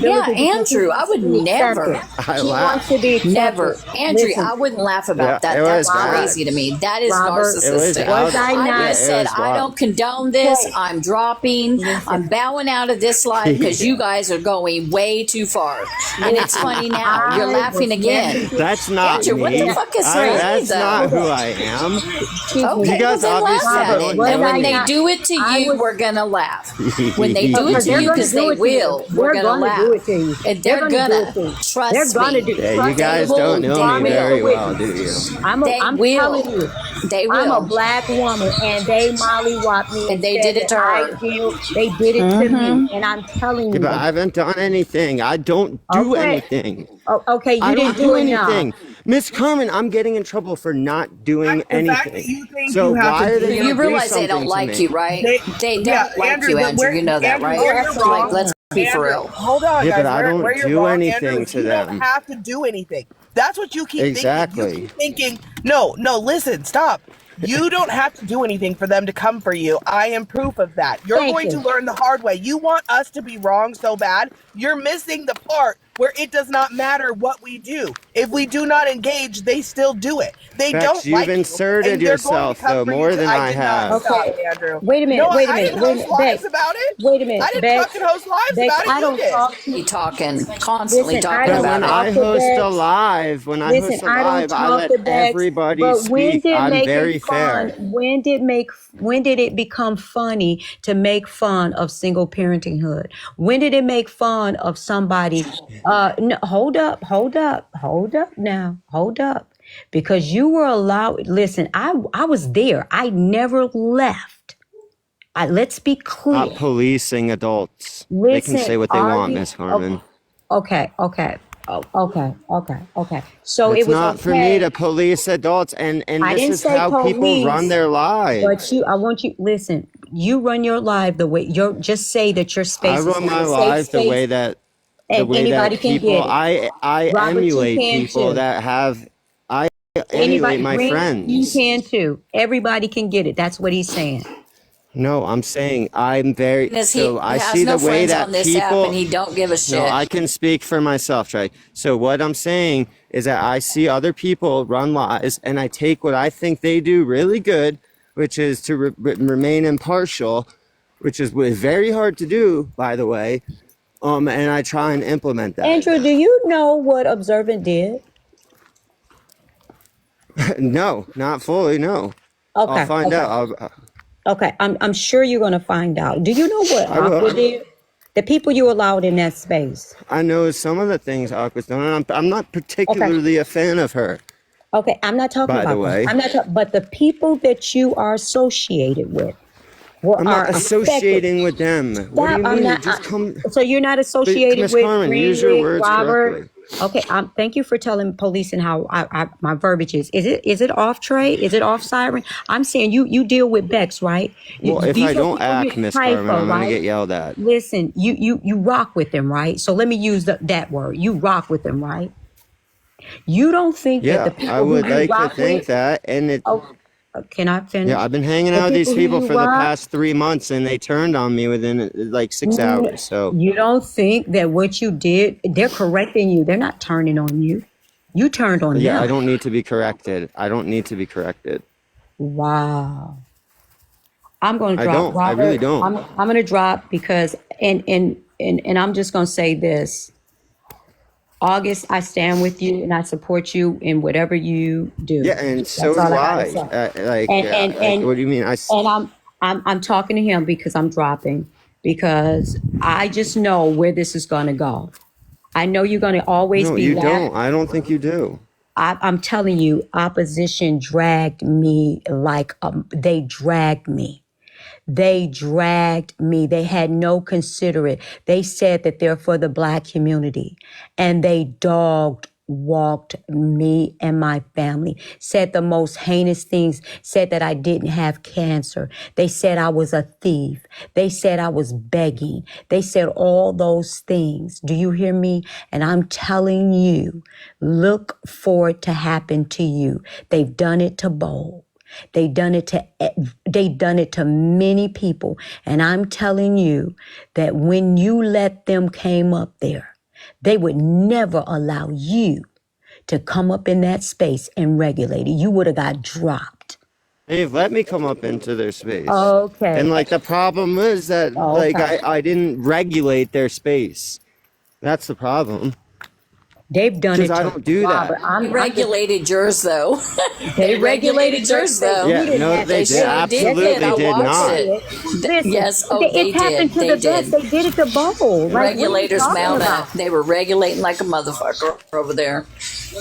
Yeah, Andrew, I would never. I laughed. Never. Andrew, I wouldn't laugh about that. That's crazy to me. That is narcissistic. I just said, I don't condone this. I'm dropping. I'm bowing out of this life because you guys are going way too far. And it's funny now. You're laughing again. That's not Andrew, me. what the fuck is wrong That's though? not who I am. Okay, You guys well, then laugh at obviously it. don't And know when me. they do it to you, we're gonna laugh. When they do it to you, because they will, we're gonna laugh. And they're gonna. Trust me. Yeah, you guys don't know me very well, do you? I'm telling you. They will. I'm a black woman, and they mollywopped me. And they did it to her. They did it to me, and I'm telling you. Yeah, but I haven't done anything. I don't do anything. Oh, okay, you I didn't don't do enough. anything. Miss Carmen, I'm getting in trouble for not doing anything. So why are they You gonna do realize they don't something to like me? you, right? They don't like you, Andrew. You know that, right? Like, let's be for real. Hold on, Yeah, guys. but I don't where you're do wrong, anything Andrew, to you them. don't have to do anything. That's what you keep Exactly. thinking. You keep thinking, no, listen, stop. You don't have to do anything for them to come for you. I am proof of that. You're going to learn the hard way. You want us to be wrong so bad. You're missing the part where it does not matter what we do. If we do not engage, they still do it. They Bex, don't you've like inserted you, and they're yourself, going to come though, for more you. than I did have. not stop, Okay. Andrew. Wait a minute, No, wait a I minute, didn't wait a host minute, lives Bex. about it. Wait a minute, I didn't Bex. fucking host lives Bex, about it. I You don't did. talk to Be talking, constantly Listen, talking But when about I it. host a live, I let everybody but speak. when did I'm make very it fun? fair. When did it become funny to make fun of single parenthood? When did it make fun of somebody? No, hold up now, hold up. Because you were allowed, listen, I was there. I never left. Let's be clear. Not policing adults. Listen, They can say what they want, Miss Carmen. Okay. So It's it was not okay for me to police adults, and I this didn't is say how people police, run their lives. but I want you, listen, you run your live the way just say that your space I is run my a safe life the space, way that and anybody can people. get it. I Robert, you emulate can people too. that have. I emulate Anybody, my Green, you friends. can too. Everybody can get it. That's what he's saying. No, I'm saying I'm very. He So I has see no the way friends that on this app, people. and he don't give a shit. No, I can speak for myself, Trey. So what I'm saying is that I see other people run lives, and I take what I think they do really good, which is to remain impartial, which is very hard to do, by the way. And I try and implement that. Andrew, do you know what Observant did? No, not fully. No, I'll Okay, find out. okay. I'm sure you're going to find out. Do you know what I will. Aqua did? The people you allowed in that space. I know some of the things Aqua's done, and I'm not particularly a fan of her. Okay, I'm not talking By about the way, I'm not talking, but the people that you are associated with I'm not associating with them. What do you mean? Not, Just come. so you're not associated Miss with Carmen, use your words Robert. correctly. Okay, thank you for telling police and how my verbiage is. Is it off, Trey? Is it off, Siren? I'm saying you deal with Bex, right? Well, if These I are don't people act, you- Miss Carmen, I'm right? gonna get yelled at. Listen, you rock with them, right? So let me use that word. You rock with them, right? You don't think that the people I would who you like to rock think with, that, and it. can I finish? Yeah, I've been hanging The out with these people who people you for the rock- past 3 months, and they turned on me within like 6 hours. So You don't think that what you did, they're correcting you. They're not turning on you. You turned on yeah, them. I don't need to be corrected. I don't need to be corrected. Wow. I'm going to I drop. don't. Robert, I really don't. I'm going to drop because, and I'm just going to say this. August, I stand with you and I support you in whatever you do. Yeah, and so That's do all I. gotta say. Like, what do you mean? And I'm talking to him because I'm dropping, because I just know where this is going to go. I know you're going to always No, be you laughing. don't. I don't think you do. I'm telling you, opposition dragged me like they dragged me. They dragged me. They had no considerate. They said that they're for the Black community, and they dogged walked me and my family, said the most heinous things, said that I didn't have cancer. They said I was a thief. They said I was begging. They said all those things. Do you hear me? And I'm telling you, look for it to happen to you. They've done it to Bold. They've done it to many people. And I'm telling you that when you let them came up there, they would never allow you to come up in that space and regulate it. You would have got dropped. They've let me come up into their space. Okay. And like the problem is that like Okay. I didn't regulate their space. That's the problem. They've done it Because I to don't do that. Robert. They regulated yours, though. They regulated yours, though. Yeah, no, they did. Absolutely I did watched not. it. Listen, Yes, oh, it they happened did. to They the best. did. They did it to Bold. Like, what are you Regulators talking mount about? up. They were regulating like a motherfucker over there.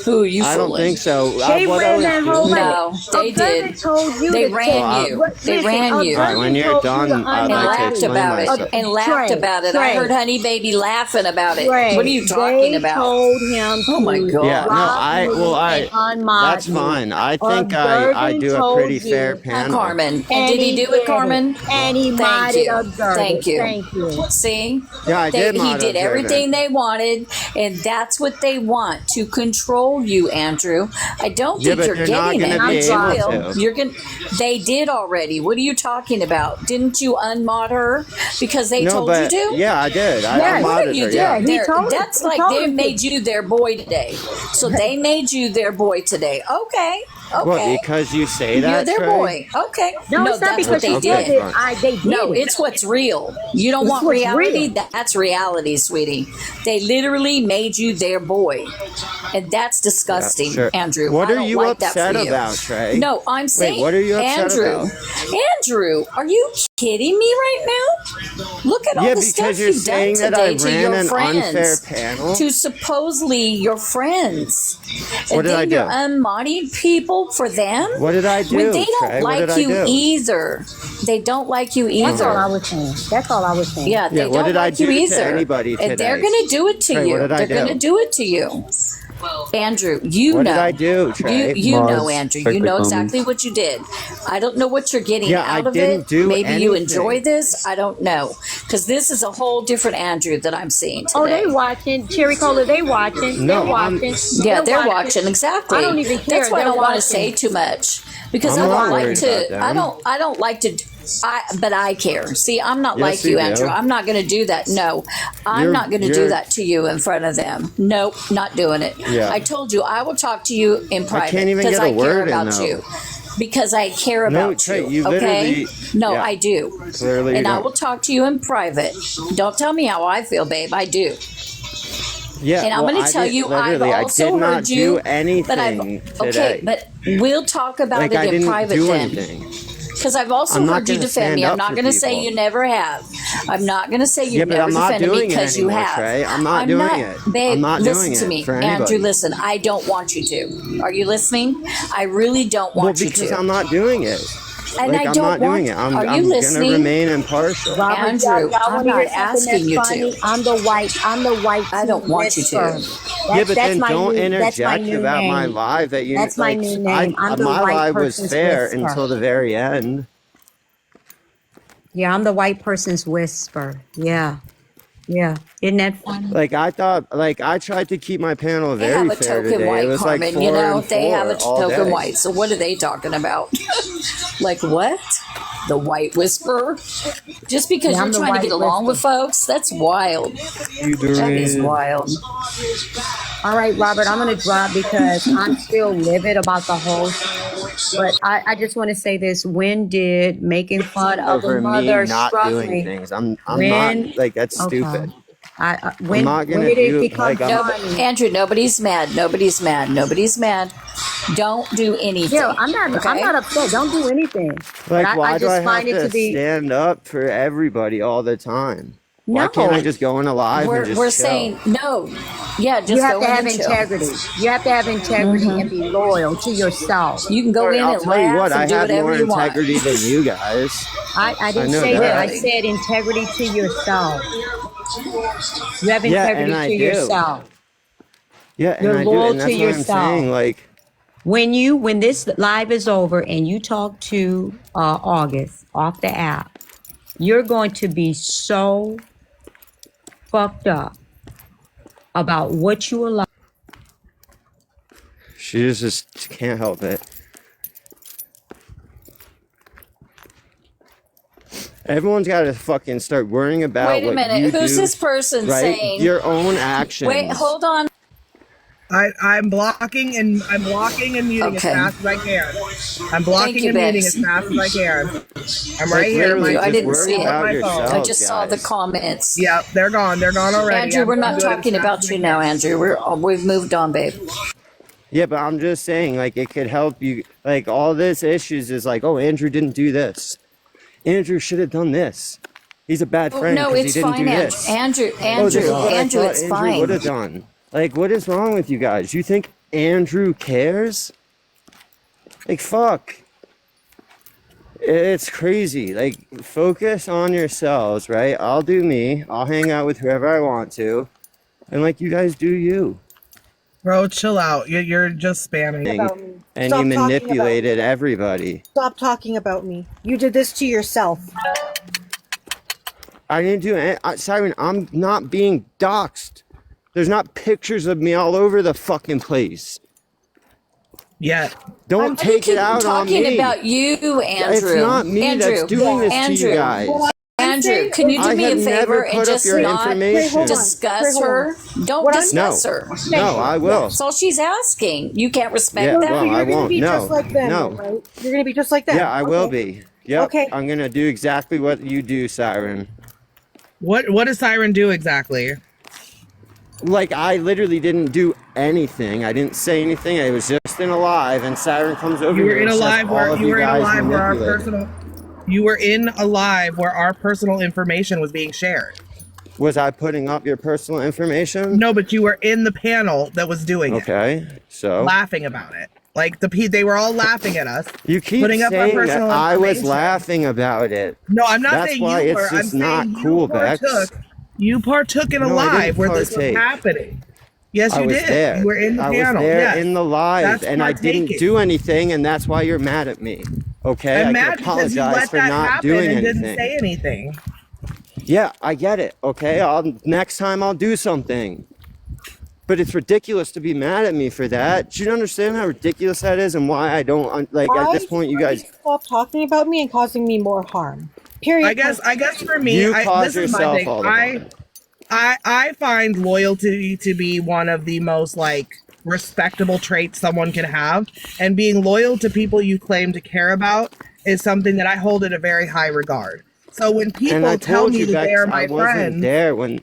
Who are you I don't fooling? think so. They What I ran was that whole doing- No, they did. Told you They to ran take- you. What- They listen, ran you. All right, when you're done, I'd And like to laughed explain about it. myself. And laughed Trey, about it. I Trey. heard Honey Baby laughing about it. Trey, What are you talking they about? told him Oh my to God. Yeah, no, rob me and unmod that's me. fine. I think I do a pretty fair panel. Carmen. And did he do it, did Carmen? And he Thank modded you. up Gerda. Thank you. Thank you. See? Yeah, I did He mod did up everything Gerda. they wanted, and that's what they want, to control you, Andrew. I don't Yeah, think but you're they're not getting gonna it. be You able will. to. You're gonna. They did already. What are you talking about? Didn't you unmod her because they No, told but you to? yeah, I did. I Yeah, modded you her. did. Yeah. That's like they made you their boy today. So they made you their boy today. Okay. What? Okay. Because you say You're that, their Trey? boy. Okay. No, it's not that's what because they they did. did it. They did No, it. it's what's real. You don't It's want what's reality? real. That's reality, sweetie. They literally made you their boy. And that's disgusting, Yeah, sure. Andrew. What I are don't you like that upset for you. about, Trey? No, I'm saying, Wait, what are you upset Andrew, about? Andrew, are you kidding me right now? Look at all Yeah, the because stuff you're you've done saying that I today to ran your an friends. unfair panel? To supposedly your friends. What And did I then do? you're unmodding people for them? What did I do, When they don't Trey? What like did I you do? either. They don't like you either. That's all I was saying. That's all I was saying. Yeah, they what don't did I like you do to either. anybody And they're today? going to do it to Trey, you. what did I They're going to do? do it to you. Andrew, you What know. did I do, Trey? You know, Mars, Andrew. take You the know comments. exactly what you did. I don't know what you're getting Yeah, I out of didn't it. do Maybe you anything. enjoy this. I don't know. Because this is a whole different Andrew that I'm seeing today. Oh, they watching. Cherry Cola, they watching. No, they're I'm- watching. Yeah, they're watching. Exactly. I don't even care. That's why I They're don't want to watching. say too much because I'm I not don't like worried about to. them. I don't like to. But I care. See, I'm not Yes, like you, you Andrew. do. I'm not going to do that. No, I'm You're- not going to you're- do that to you in front of them. Nope, not doing it. Yeah. I told you I will talk to you in private can't even because get a I care word in, about though. you. Because I care No, about Trey, you. you Okay? literally- No, yeah. I do. Clearly you And I don't. will talk to you in private. Don't tell me how I feel, babe. I do. Yeah, And I'm well, going to tell did- you, I've literally, also I did not heard you. do anything But I've today. okay, but we'll talk about Like, it I in didn't private do then. anything. Because I've also I'm not heard you gonna defend stand me. I'm up not for going to say people. you never have. I'm not going to say Yeah, you've but never I'm not defended me doing it because you anymore, have. Trey. I'm not doing it. Babe, I'm not listen doing to it me. for Andrew, anybody. listen, I don't want you to. Are you listening? I really don't Well, want you because to. I'm not doing it. And Like, I I'm don't not doing want- it. I'm Are you going to listening? remain impartial. Robert, Andrew, y'all I'm wanna not hear something asking that's you funny? to. I'm the white. I don't want you to. Yeah, but then my don't new, that's my interject new about my name. live that you That's my like. new name. I'm the my white live was person's fair whisper. until the very end. Yeah, I'm the white person's whisper. Yeah. Yeah. Isn't that funny? Like I thought, like I tried to keep my panel They very have a fair token today. white, It was Carmen. like 4 You know, and 4 they have a all token day. white. So what are they talking about? Like what? The white whisperer? Just because Yeah, I'm you're the trying to white get along with whisperer. folks? That's wild. You That is doing? wild. All right, Robert, I'm going to drop because I'm still livid about the whole. But I just want to say this. When did making fun of a Over me mother not doing struggling? things. I'm When? not like that's Okay. stupid. When not when gonna did it do become like I'm. funny? Andrew, nobody's mad. Nobody's mad. Nobody's mad. Don't do anything. Yeah, I'm okay? not upset. Don't do anything. But Like, why I do I just have find it to to be. stand up for everybody all the time? Why No. can't I just go in a live and just We're chill? saying no. Yeah, just You have go to in have and chill. integrity. You have to have integrity and be loyal to yourself. You can go Or in I'll and tell you laugh what, I and do have whatever more you want. integrity than you guys. I didn't know say that. I that. said integrity to yourself. You have Yeah, integrity and I to do. yourself. Yeah, and You're I do, loyal and to that's what I'm saying. yourself. Like, When this live is over and you talk to August off the app, you're going to be so fucked up about what you allow. She just can't help it. Everyone's got to fucking start worrying about Wait a what minute. you Who's do, this person right? saying? Your own actions. Wait, hold on. I'm blocking and muting as Okay. fast as I can. I'm Thank blocking you, and muting Bex. as fast as I can. I'm right Like, here. literally, I just didn't worry see it. about my phone. yourselves, I just saw the guys. comments. Yep, they're gone. They're gone already. Andrew, we're I'm not doing it talking as fast about as you I now, can. Andrew. We've moved on, babe. Yeah, but I'm just saying, like, it could help you. Like, all this issues is like, oh, Andrew didn't do this. Andrew should have done this. He's a bad Oh, friend no, because he it's didn't fine, do this. Andrew. Oh, this is what I Andrew, thought it's Andrew would fine. have done. Like, what is wrong with you guys? You think Andrew cares? Like, fuck. It's crazy. Like, focus on yourselves, right? I'll do me. I'll hang out with whoever I want to. And, like, you guys do you. Bro, chill out. You're just spamming. About me. And Stop you talking about me. manipulated everybody. Stop talking about me. You did this to yourself. I didn't do it. Siren, I'm not being doxxed. There's not pictures of me all over the fucking place. Yeah. Don't take it out on me. Talking about you, Andrew. It's not me that's doing this to you guys. Andrew, can you do me a favor and just not discuss her? Don't discuss her. No, I will. That's all she's asking. You can't respect Yeah, that? well, You're I gonna won't. be No, just like them, no. right? You're gonna be just like them. Yeah, I will Okay. be. Yep. Okay. I'm gonna do exactly what you do, Siren. What does Siren do exactly? Like, I literally didn't do anything. I didn't say anything. I was just in a live, and Siren comes over You were here in and a says live all where of you you were in a guys live where our manipulated. personal you were in a live where our personal information was being shared. Was I putting up your personal information? No, but you were in the panel that was doing it. Okay, so Laughing about it. Like they were all laughing at us. you keep putting up our saying that personal I was information. laughing about it. No, I'm not That's saying why you it's were. I'm just not saying cool, you Bex. You partook in a No, I live didn't where this was partake. happening. Yes, I you was did. there. You were in the I panel. was there Yes. in the live, That's and I didn't partaking. do anything, and that's why you're mad at me. Okay, I'm I mad can because you apologize let for that not happen doing and anything. didn't say anything. Yeah, I get it. Okay, next time I'll do something. But it's ridiculous to be mad at me for that. Do you understand how ridiculous that is, and why I don't like at this point? You guys stop talking about me and causing me more harm. Period. I guess for me, You cause this is my yourself thing. all the harm. I find loyalty to be one of the most like respectable traits someone can have, and being loyal to people you claim to care about is something that I hold in a very high regard. So when And people I tell told me you, that they Bex, are my I wasn't friends, there when.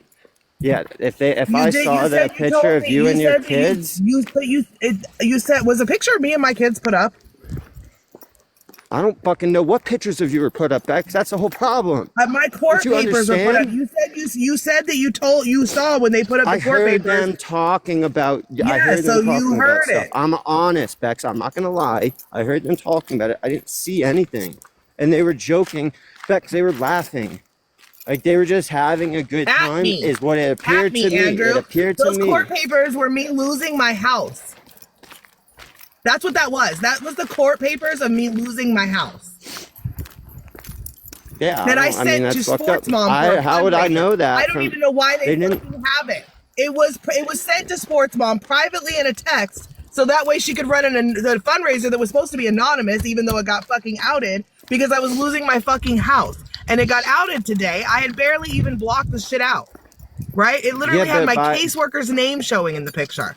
Yeah, if you I did. saw You that said you picture told of me. you and your said that kids, you said was a picture of me and my kids put up. I don't fucking know what pictures of you were put up, Bex. That's the whole problem. My court Don't you papers were put up. understand? You said that you saw when they put up the I court heard papers. them talking about. I Yeah, heard so them you talking heard about stuff. it. I'm honest, Bex. I'm not gonna lie. I heard them talking about it. I didn't see anything, and they were joking, Bex. They were laughing, like they were just having a good At time. me. Is what it appeared At me, to me. Andrew. It appeared to Those me. court papers were me losing my house. That's what that was. That was the court papers of me losing my house. Yeah, That I I mean, sent that's to fucked Sports up. Mom. For How would I know that? I don't even know why they didn't. fucking have it. It was sent to Sports Mom privately in a text, so that way she could run the fundraiser that was supposed to be anonymous, even though it got fucking outed because I was losing my fucking house, and it got outed today. I had barely even blocked the shit out. Right? It literally had my caseworker's name showing in the picture.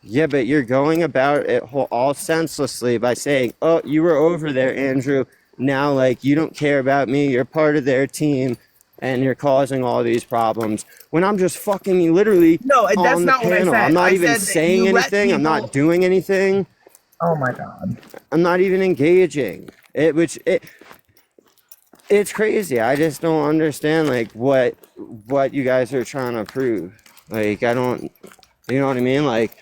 Yeah, but you're going about it all senselessly by saying, "Oh, you were over there, Andrew. Now, like, you don't care about me. You're part of their team, and you're causing all these problems." When I'm just fucking literally that's on the not what I panel. said. I'm not I even said that saying you let anything. I'm not people- doing anything. Oh my god. I'm not even engaging. It's crazy. I just don't understand like what you guys are trying to prove. Like, I don't. You know what I mean? Like,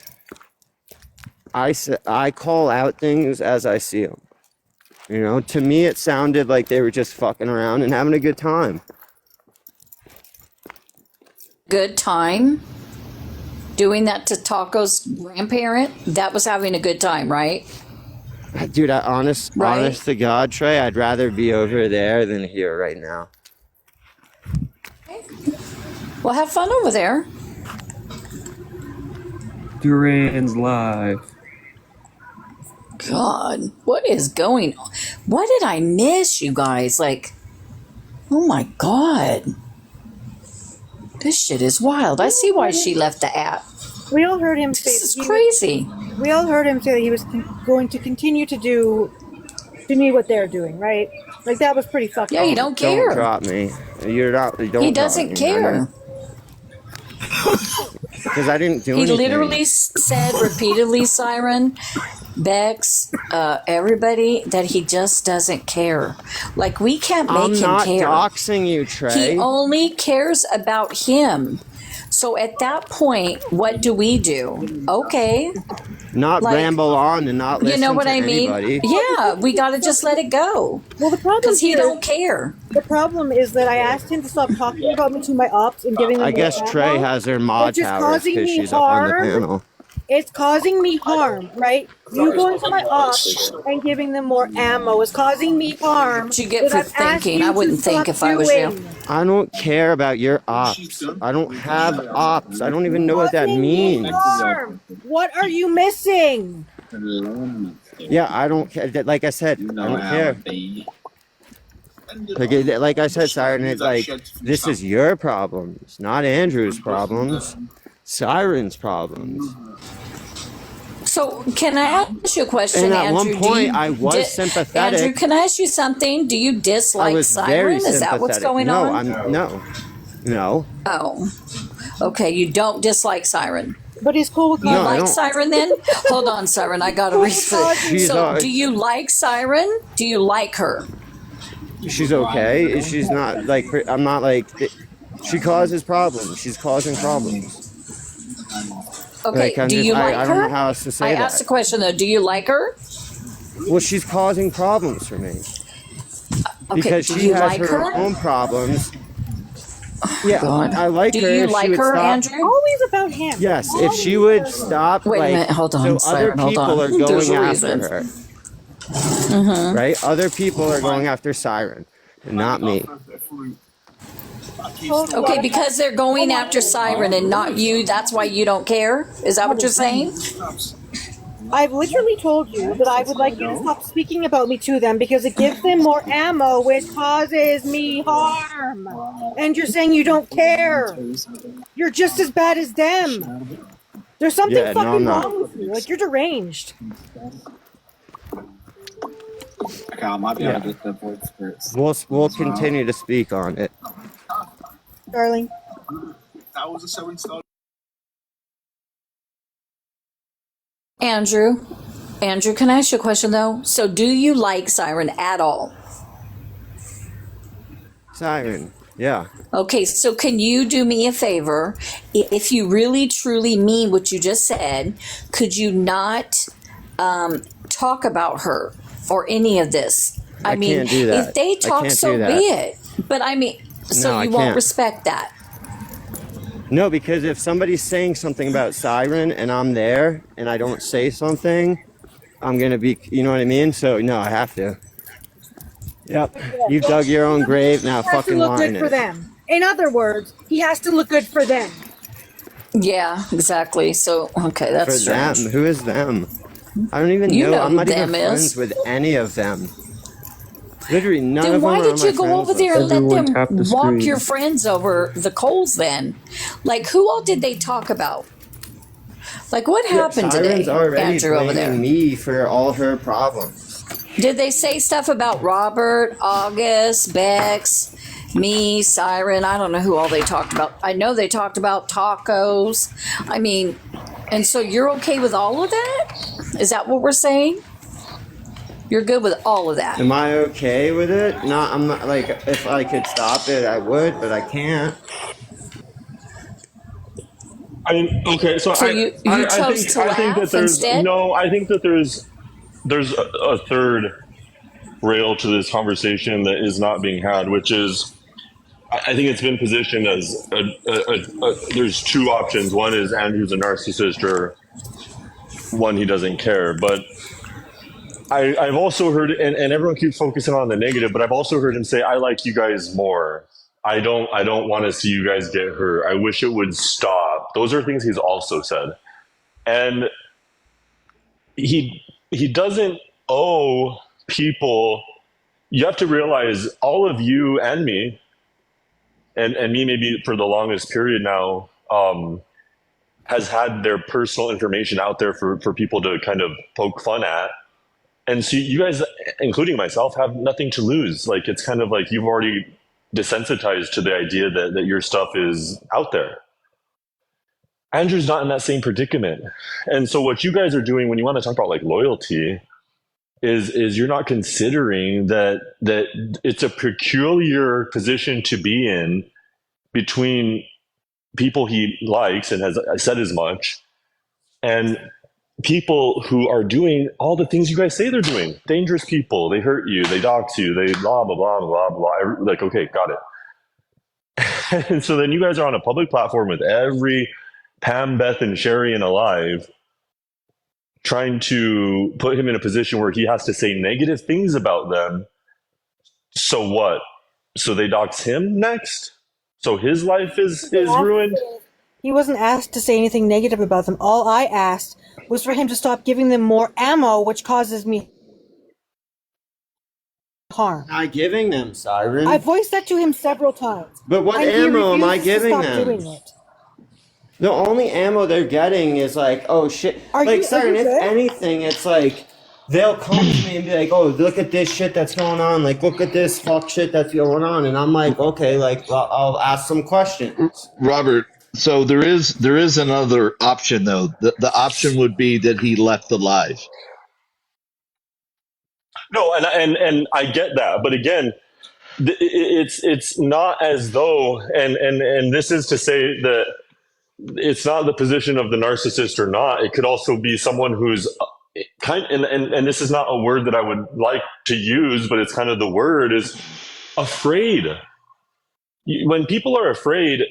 I call out things as I see them. You know, to me, it sounded like they were just fucking around and having a good time. Good time? doing that to Taco's grandparent, that was having a good time, right? Dude, honest to God, Trey, I'd rather be over there than here right now. Well, have fun over there. Duran's live. God, what is going on? What did I miss, you guys? Like, oh my God. This shit is wild. I see why she left the app. We all heard him say this is crazy. We all heard him say that he was going to continue to do to me what they're doing, right? Like that was pretty fucked Yeah, up. you don't care. Don't drop me. You're not. Don't. He doesn't care. Because I didn't do anything. He literally said repeatedly, Siren, Bex, everybody, that he just doesn't care. Like, we can't make him care. I'm not doxing you, Trey. He only cares about him. So at that point, what do we do? Okay. Not ramble on and not listen to You know what I mean? anybody. Yeah, we got to just let it go. Well, the problem because he don't care. The problem is that I asked him to stop talking about me to my ops and giving them. I guess Trey has her mod powers because she's up on the panel. It's causing me harm, right? You going to my ops and giving them more ammo is causing me harm. What you get for thinking? I wouldn't think if I was you. I don't care about your ops. I don't have ops. I don't even know what that means. What are you missing? Yeah, I don't care. Like I said, I don't care. Like I said, Siren, it's like, this is your problems, not Andrew's problems. Siren's problems. So, can I ask you a question, and at Andrew? one point, I was sympathetic. Andrew, can I ask you something? Do you dislike I was Siren? very Is that what's going on? No. Oh, okay. You don't dislike Siren. But he's cool with you. No, like Siren then? Hold on, Siren. I got to reach for it. So, do you like Siren? Do you like her? She's okay. She's not like, I'm not like, she causes problems. She's causing problems. Okay, like, do you like her? I don't know how else to say that. I asked the question though. Do you like her? Well, she's causing problems for me. Because she has her own problems. Yeah, I like her. Do you like her, Andrew? Always about him. Yes, if she would stop. Wait a minute, hold on. So other people are going after her. Mm-hmm. Right? Other people are going after Siren, and not me. Okay, because they're going after Siren and not you, that's why you don't care? Is that what you're saying? I've literally told you that I would like you to stop speaking about me to them because it gives them more ammo, which causes me harm. And you're saying you don't care. You're just as bad as them. There's something fucking wrong with you. Like, you're deranged. Okay, I might be able to get the void spirits. We'll continue to speak on it. Darling. That was a 7-star. Andrew, can I ask you a question though? So do you like Siren at all? Siren, yeah. Okay, so can you do me a favor? If you really truly mean what you just said, could you not talk about her or any of this? I mean, can't do that. If they talk, so be it. But I mean, so No, you I won't can't. respect that. No, because if somebody's saying something about Siren and I'm there and I don't say something, I'm going to be, you know what I mean? So, no, I have to. Yep. You've dug your own grave, now fucking He has to look line good for it. them. In other words, he has to look good for them. Yeah, exactly. So, okay, that's For strange. them. Who is them? I don't even You know. know I'm who not even them is. friends with any of them. Literally, none Then of them why are did my you go friends over list. there and let Everyone them tap the walk screen. your friends over the coals then? Like, who all did they talk about? Like, what happened Siren's today, already Andrew, over there? blaming me for all her problems. Did they say stuff about Robert, August, Bex, me, Siren? I don't know who all they talked about. I know they talked about tacos. I mean, and so you're okay with all of that? Is that what we're saying? You're good with all of that. Am I okay with it? No, I'm not. Like, if I could stop it, I would, but I can't. I mean, okay, so, So I, you I, chose I think to I think laugh that there's instead? no. I think that there's a third rail to this conversation that is not being had, which is I think it's been positioned as there's two options. One is Andrew's a narcissist, or one, he doesn't care. But I've also heard, and everyone keeps focusing on the negative, but I've also heard him say, "I like you guys more. I don't want to see you guys get hurt. I wish it would stop." Those are things he's also said, and he doesn't owe people. You have to realize, all of you and me, and me maybe for the longest period now, has had their personal information out there for people to kind of poke fun at. And so you guys, including myself, have nothing to lose. Like, it's kind of like you've already desensitized to the idea that your stuff is out there. Andrew's not in that same predicament. And so what you guys are doing when you want to talk about like loyalty is you're not considering that it's a peculiar position to be in between people he likes and has said as much, and people who are doing all the things you guys say they're doing. Dangerous people. They hurt you. They dox you. They blah, blah, blah, blah, blah. Like, okay, got it. And so then you guys are on a public platform with every Pam, Beth, and Sherry and alive, trying to put him in a position where he has to say negative things about them. So what? So they dox him next? So his life is ruined? He wasn't asked to say anything negative about them. All I asked was for him to stop giving them more ammo, which causes me harm. Not giving them, Siren. I voiced that to him several times. But what and ammo am I giving to stop them? doing it. The only ammo they're getting is like, oh shit. Siren, if anything, it's like, they'll come to me and be like, oh, look at this shit that's going on. Like, look at this fuck shit that's going on. And I'm like, okay, like, I'll ask some questions. Robert, so there is another option, though. The option would be that he left alive. No, and I get that. But again, it's not as though, and this is to say that it's not the position of the narcissist or not. It could also be someone who's and this is not a word that I would like to use, but it's kind of the word, is afraid. When people are afraid,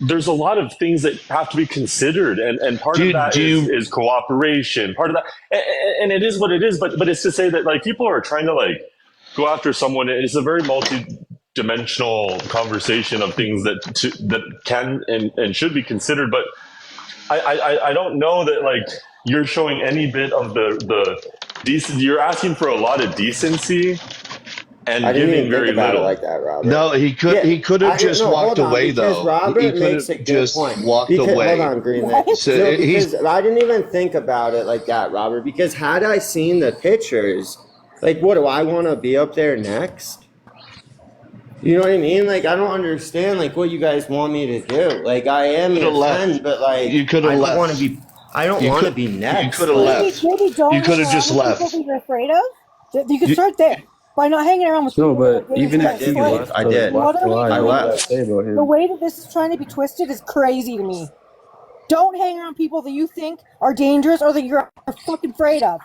there's a lot of things that have to be considered, and part of that is cooperation. Part of that, and it is what it is. But it's to say that like people are trying to like go after someone. It's a very multi-dimensional conversation of things that can and should be considered. But I don't know that like you're showing any bit of the decent. You're asking for a lot of decency and giving very little. Like that, Robert. No, he could have just walked away though. Robert he could makes have a good just point. walked away. Hold on, Green Man. Because I didn't even think about it like that, Robert. Because had I seen the pictures, like, what do I want to be up there next? You know what I mean? Like, I don't understand like what you guys want me to do. Like, I am your friend, but like, you could have left. I don't want to be next. You could have left. You could have just left. People you're afraid of. You could start there by not hanging around with people. No, but even if he left, I did. I left. The way that this is trying to be twisted is crazy to me. Don't hang around people that you think are dangerous or that you're fucking afraid of.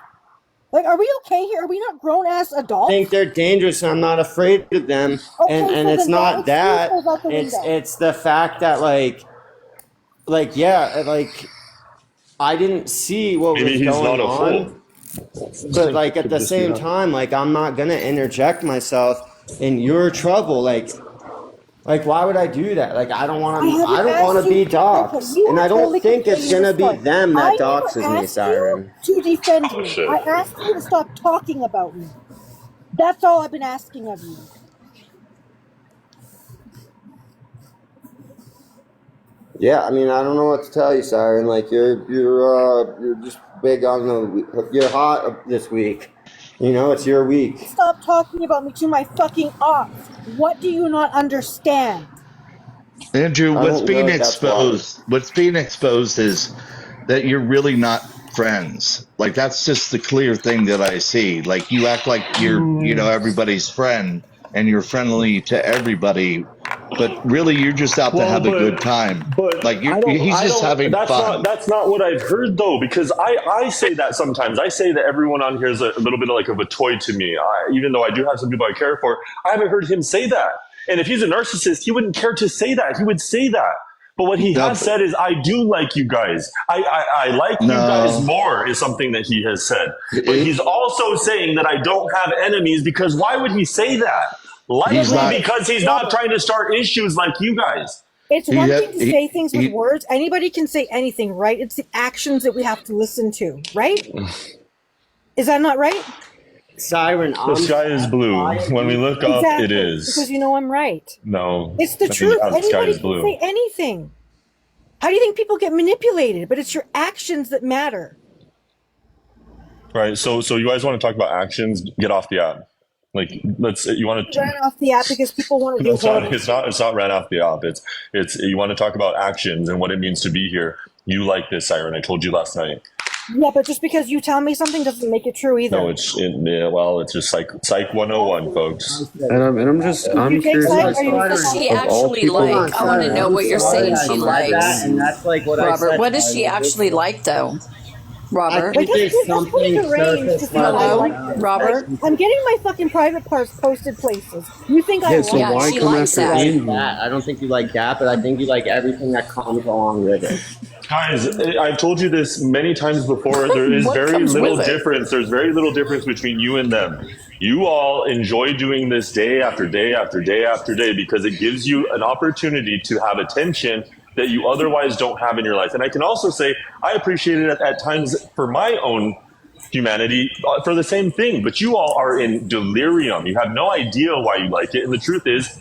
Like, are we okay here? Are we not grown-ass adults? I think they're dangerous and I'm not afraid of them. Okay, and so it's not that. It's It's the fact that like I didn't see what Maybe was he's going not a on. But like at the same time, like I'm not gonna interject myself in your trouble. Like why would I do that? Like I don't want to be doxxed, and I don't think it's gonna be them that doxes me, Siren. To defend me, I asked you to stop talking about me. That's all I've been asking of you. Yeah, I mean, I don't know what to tell you, Siren. Like you're just big on you're hot this week. You know, it's your week. Stop talking about me to my fucking ops. What do you not understand? Andrew, what's being exposed is that you're really not friends. Like that's just the clear thing that I see. Like you act like you're, everybody's friend and you're friendly to everybody, but really you're just out to have a good time. But like he's just having fun. That's not what I've heard though, because I say that sometimes. I say that everyone on here is a little bit like of a toy to me. Even though I do have some people I care for, I haven't heard him say that. And if he's a narcissist, he wouldn't care to say that. He would say that. But what he has said is, I do like you guys. I like you guys more is something that he has said. But he's also saying that I don't have enemies, because why would he say that? Likely because he's not trying to start issues like you guys. It's one thing to say things with words. Anybody can say anything, right? It's the actions that we have to listen to, right? Is that not right? Siren, the sky is blue. When we look up, it is. Because you know I'm right. No. It's the truth. Anybody can say anything. How do you think people get manipulated? But it's your actions that matter. Right. So you guys want to talk about actions? Get off the app. Like, you want to ran off the app because people want to do it's not ran off the app. It's you want to talk about actions and what it means to be here. You like this, Siren. I told you last night. Yeah, but just because you tell me something doesn't make it true either. No, it's just psych 101, folks. And I'm curious. What does she actually like? I want to know what you're saying she likes. And that's like what Robert, I said. what does she actually like, though? Robert? I think there's something Robert? I'm getting my fucking private parts posted places. You think I so why she come likes after that. Andrew? I don't think you like that, but I think you like everything that comes along with it. Guys, I've told you this many times before. There is very little difference. There's very little difference between you and them. You all enjoy doing this day after day after day after day because it gives you an opportunity to have attention that you otherwise don't have in your life. And I can also say I appreciate it at times for my own humanity for the same thing. But you all are in delirium. You have no idea why you like it. And the truth is,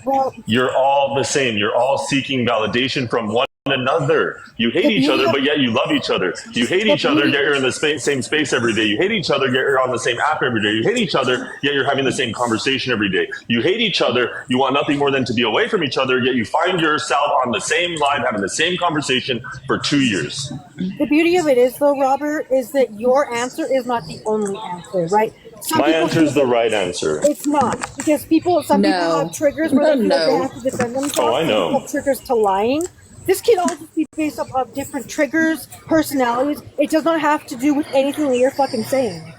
you're all the same. You're all seeking validation from one another. You hate each other, but yet you love each other. You hate each other, yet you're in the same space every day. You hate each other, yet you're on the same app every day. You hate each other, yet you're having the same conversation every day. You hate each other. You want nothing more than to be away from each other, yet you find yourself on the same live having the same conversation for 2 years. The beauty of it is, though, Robert, is that your answer is not the only answer, right? My answer is the right answer. It's not, because some people have triggers where they feel like they have to defend themselves. Oh, I know. Have triggers to lying. This can all just be based off of different triggers, personalities. It does not have to do with anything that you're fucking saying.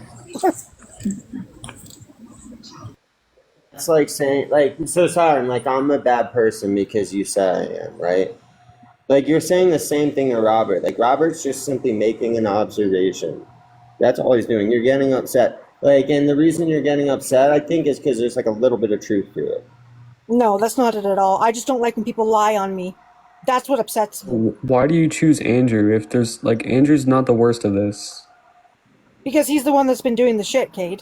It's like saying, so sorry, I'm a bad person because you said I am, right? Like, you're saying the same thing to Robert. Like, Robert's just simply making an observation. That's all he's doing. You're getting upset. And the reason you're getting upset, I think, is because there's, a little bit of truth to it. No, that's not it at all. I just don't like when people lie on me. That's what upsets me. Why do you choose Andrew if there's, Andrew's not the worst of this? Because he's the one that's been doing the shit, Cade.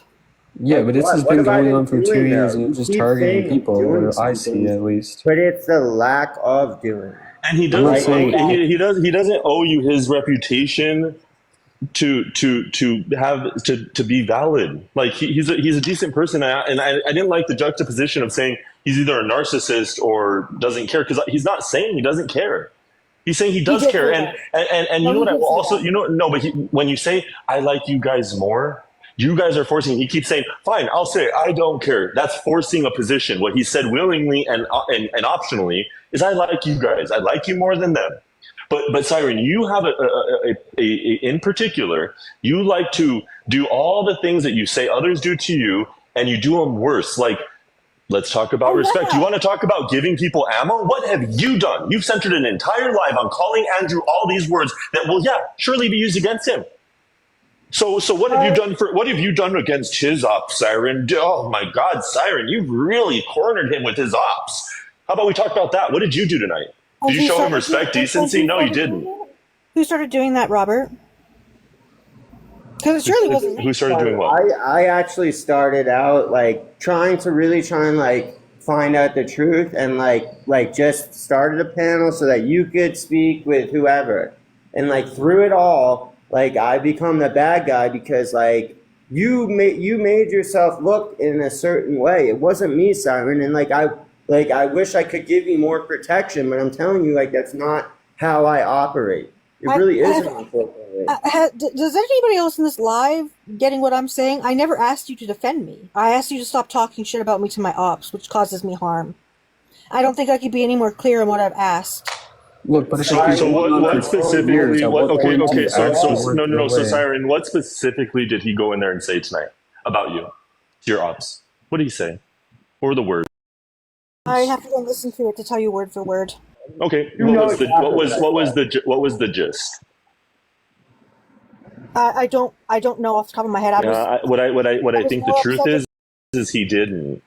Yeah, but this has been going on for 2 years and just targeting people, or I see at least. But it's the lack of doing. And he doesn't. He doesn't owe you his reputation to be valid. Like he's a decent person, and I didn't like the juxtaposition of saying he's either a narcissist or doesn't care, because he's not saying he doesn't care. He's saying he does care, and you know what? I will also, but when you say I like you guys more, you guys are forcing. He keeps saying, "Fine, I'll say I don't care." That's forcing a position. What he said willingly and optionally is, "I like you guys. I like you more than them." But Siren, you have in particular, you like to do all the things that you say others do to you, and you do them worse. Like, let's talk about respect. You want to talk about giving people ammo? What have you done? You've centered an entire life on calling Andrew all these words that will, surely be used against him. So what have you done against his ops, Siren? Oh my God, Siren, you really cornered him with his ops. How about we talk about that? What did you do tonight? Did you show him respect, decency? No, you didn't. Who started doing that, Robert? Because it surely wasn't me. Who started doing what? I actually started out trying and find out the truth, and just started a panel so that you could speak with whoever, and through it all, I become the bad guy because you made yourself look in a certain way. It wasn't me, Siren, and I wish I could give you more protection, but I'm telling you, that's not how I operate. It really isn't, unfortunately. Does anybody else in this live getting what I'm saying? I never asked you to defend me. I asked you to stop talking shit about me to my ops, which causes me harm. I don't think I could be any more clear in what I've asked. Look, but so what specifically? So Siren, what specifically did he go in there and say tonight about you, to your ops? What did he say? What were the words? I have to go listen to it to tell you word for word. Okay. You know exactly What was the gist? I don't know off the top of my head. What I was think the more truth upset is he didn't.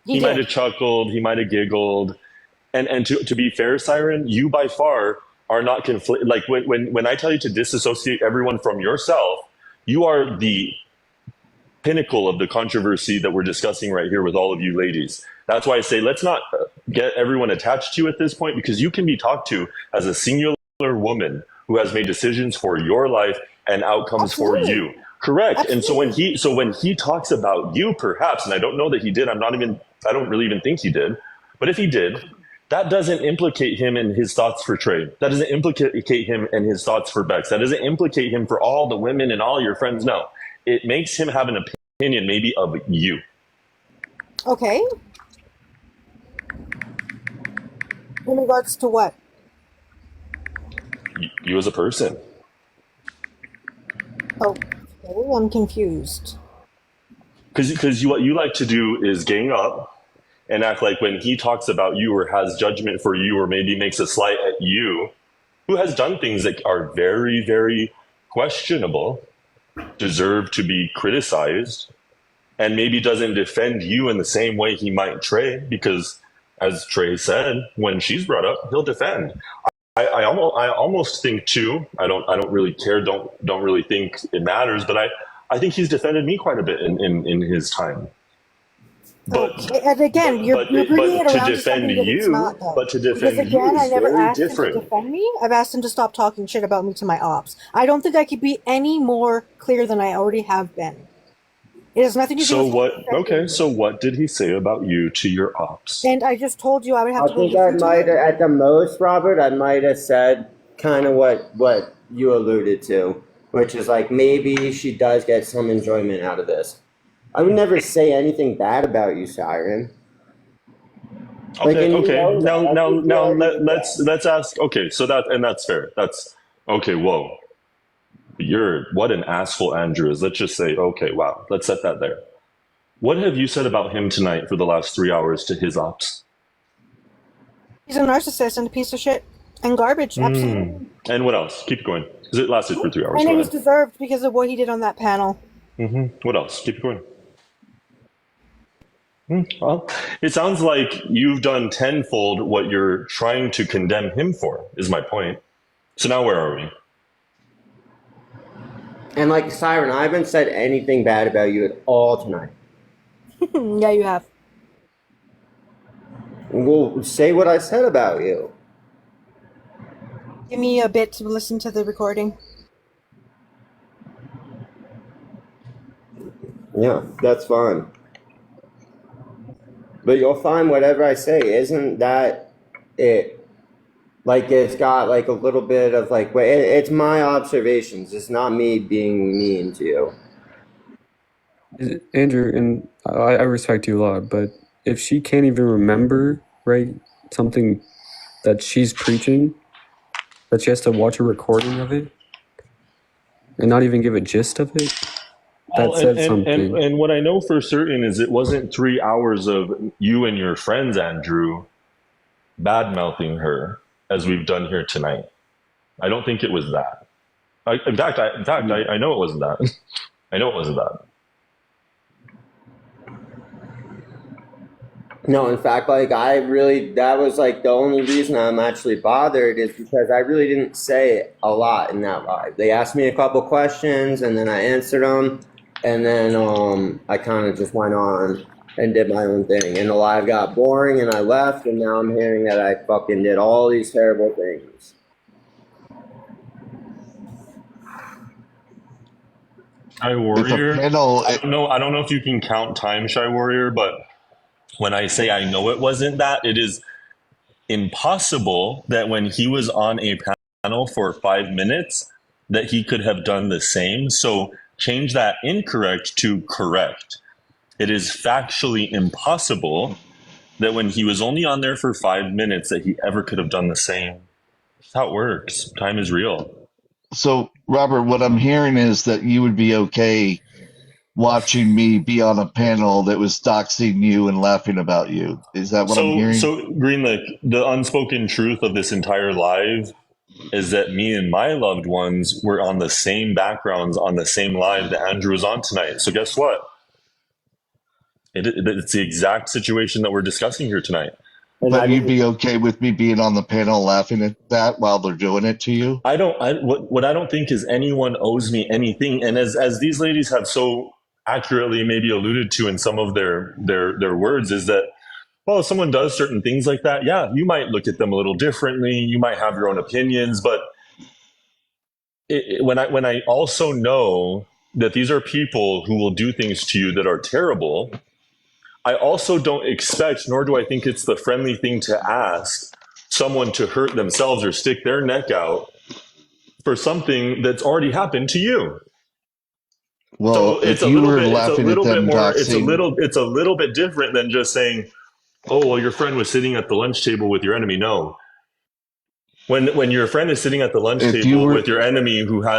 He might did. have chuckled. He might have giggled. And to be fair, Siren, you by far are not conflict. Like when I tell you to disassociate everyone from yourself, you are the pinnacle of the controversy that we're discussing right here with all of you ladies. That's why I say let's not get everyone attached to you at this point, because you can be talked to as a singular woman who has made decisions for your life and outcomes for you. Correct. Absolutely. And so when he talks about you, perhaps, and I don't know that he did, I don't really even think he did, but if he did, that doesn't implicate him in his thoughts for Trey. That doesn't implicate him in his thoughts for Bex. That doesn't implicate him for all the women and all your friends. No, it makes him have an opinion maybe of you. Okay. In regards to what? You as a person. Oh, okay, I'm confused. Because what you like to do is gang up and act like when he talks about you or has judgment for you or maybe makes a slight at you, who has done things that are very, very questionable, deserve to be criticized, and maybe doesn't defend you in the same way he might Trey, because as Trey said, when she's brought up, he'll defend. I almost think too. I don't really care. Don't really think it matters. But I think he's defended me quite a bit in his time. But okay. And again, you're bringing it around to defend something that it's not, though. but to defend because again, you I is never very asked different. him to defend me. I've asked him to stop talking shit about me to my ops. I don't think I could be any more clear than I already have been. It has nothing to do So with what? Okay. So what did he say about you to your ops? And I just told you I would have I to go think I listen to might it. have, at the most, Robert, I might have said kind of what you alluded to, which is like maybe she does get some enjoyment out of this. I would never say anything bad about you, Siren. Okay. Let's ask. Okay, so that's fair. That's okay. Whoa, what an asshole Andrew is. Let's just say, okay, wow. Let's set that there. What have you said about him tonight for the last 3 hours to his ops? He's a narcissist and a piece of shit and garbage. Absolutely. And what else? Keep going, because it lasted for 3 hours. And it was deserved because of what he did on that panel. What else? Keep going. Well, it sounds like you've done tenfold what you're trying to condemn him for, is my point. So now where are we? And like Siren, I haven't said anything bad about you at all tonight. Yeah, you have. Well, say what I said about you. Give me a bit to listen to the recording. Yeah, that's fine. But you'll find whatever I say, isn't that it? Like it's got like a little bit of like, it's my observations. It's not me being mean to you. Andrew, and I respect you a lot, but if she can't even remember, right, something that she's preaching, that she has to watch a recording of it and not even give a gist of it, that says something. And what I know for certain is it wasn't 3 hours of you and your friends, Andrew, bad-mouthing her as we've done here tonight. I don't think it was that. In fact, I know it wasn't that. I know it wasn't that. No, in fact, like that was like the only reason I'm actually bothered is because I really didn't say a lot in that live. They asked me a couple questions and then I answered them, and then I kind of just went on and did my own thing. And the live got boring and I left, and now I'm hearing that I fucking did all these terrible things. Shy Warrior. I don't know if you can count time, Shy Warrior, but when I say I know it wasn't that, it is impossible that when he was on a panel for 5 minutes that he could have done the same. So change that incorrect to correct. It is factually impossible that when he was only on there for 5 minutes that he ever could have done the same. That's how it works. Time is real. So, Robert, what I'm hearing is that you would be okay watching me be on a panel that was doxing you and laughing about you. Is that what I'm hearing? So Greenlick, the unspoken truth of this entire live is that me and my loved ones were on the same backgrounds on the same live that Andrew was on tonight. So guess what? It's the exact situation that we're discussing here tonight. But you'd be okay with me being on the panel laughing at that while they're doing it to you? What I don't think is anyone owes me anything. And as these ladies have so accurately maybe alluded to in some of their words, is that, well, if someone does certain things like that, yeah, you might look at them a little differently. You might have your own opinions, but when I also know that these are people who will do things to you that are terrible, I also don't expect, nor do I think it's the friendly thing to ask someone to hurt themselves or stick their neck out for something that's already happened to you. Well, so if you were laughing at them doxing, it's a little bit different than just saying, "Oh, well, your friend was sitting at the lunch table with your enemy." No, when your friend is sitting at the lunch table with your enemy who has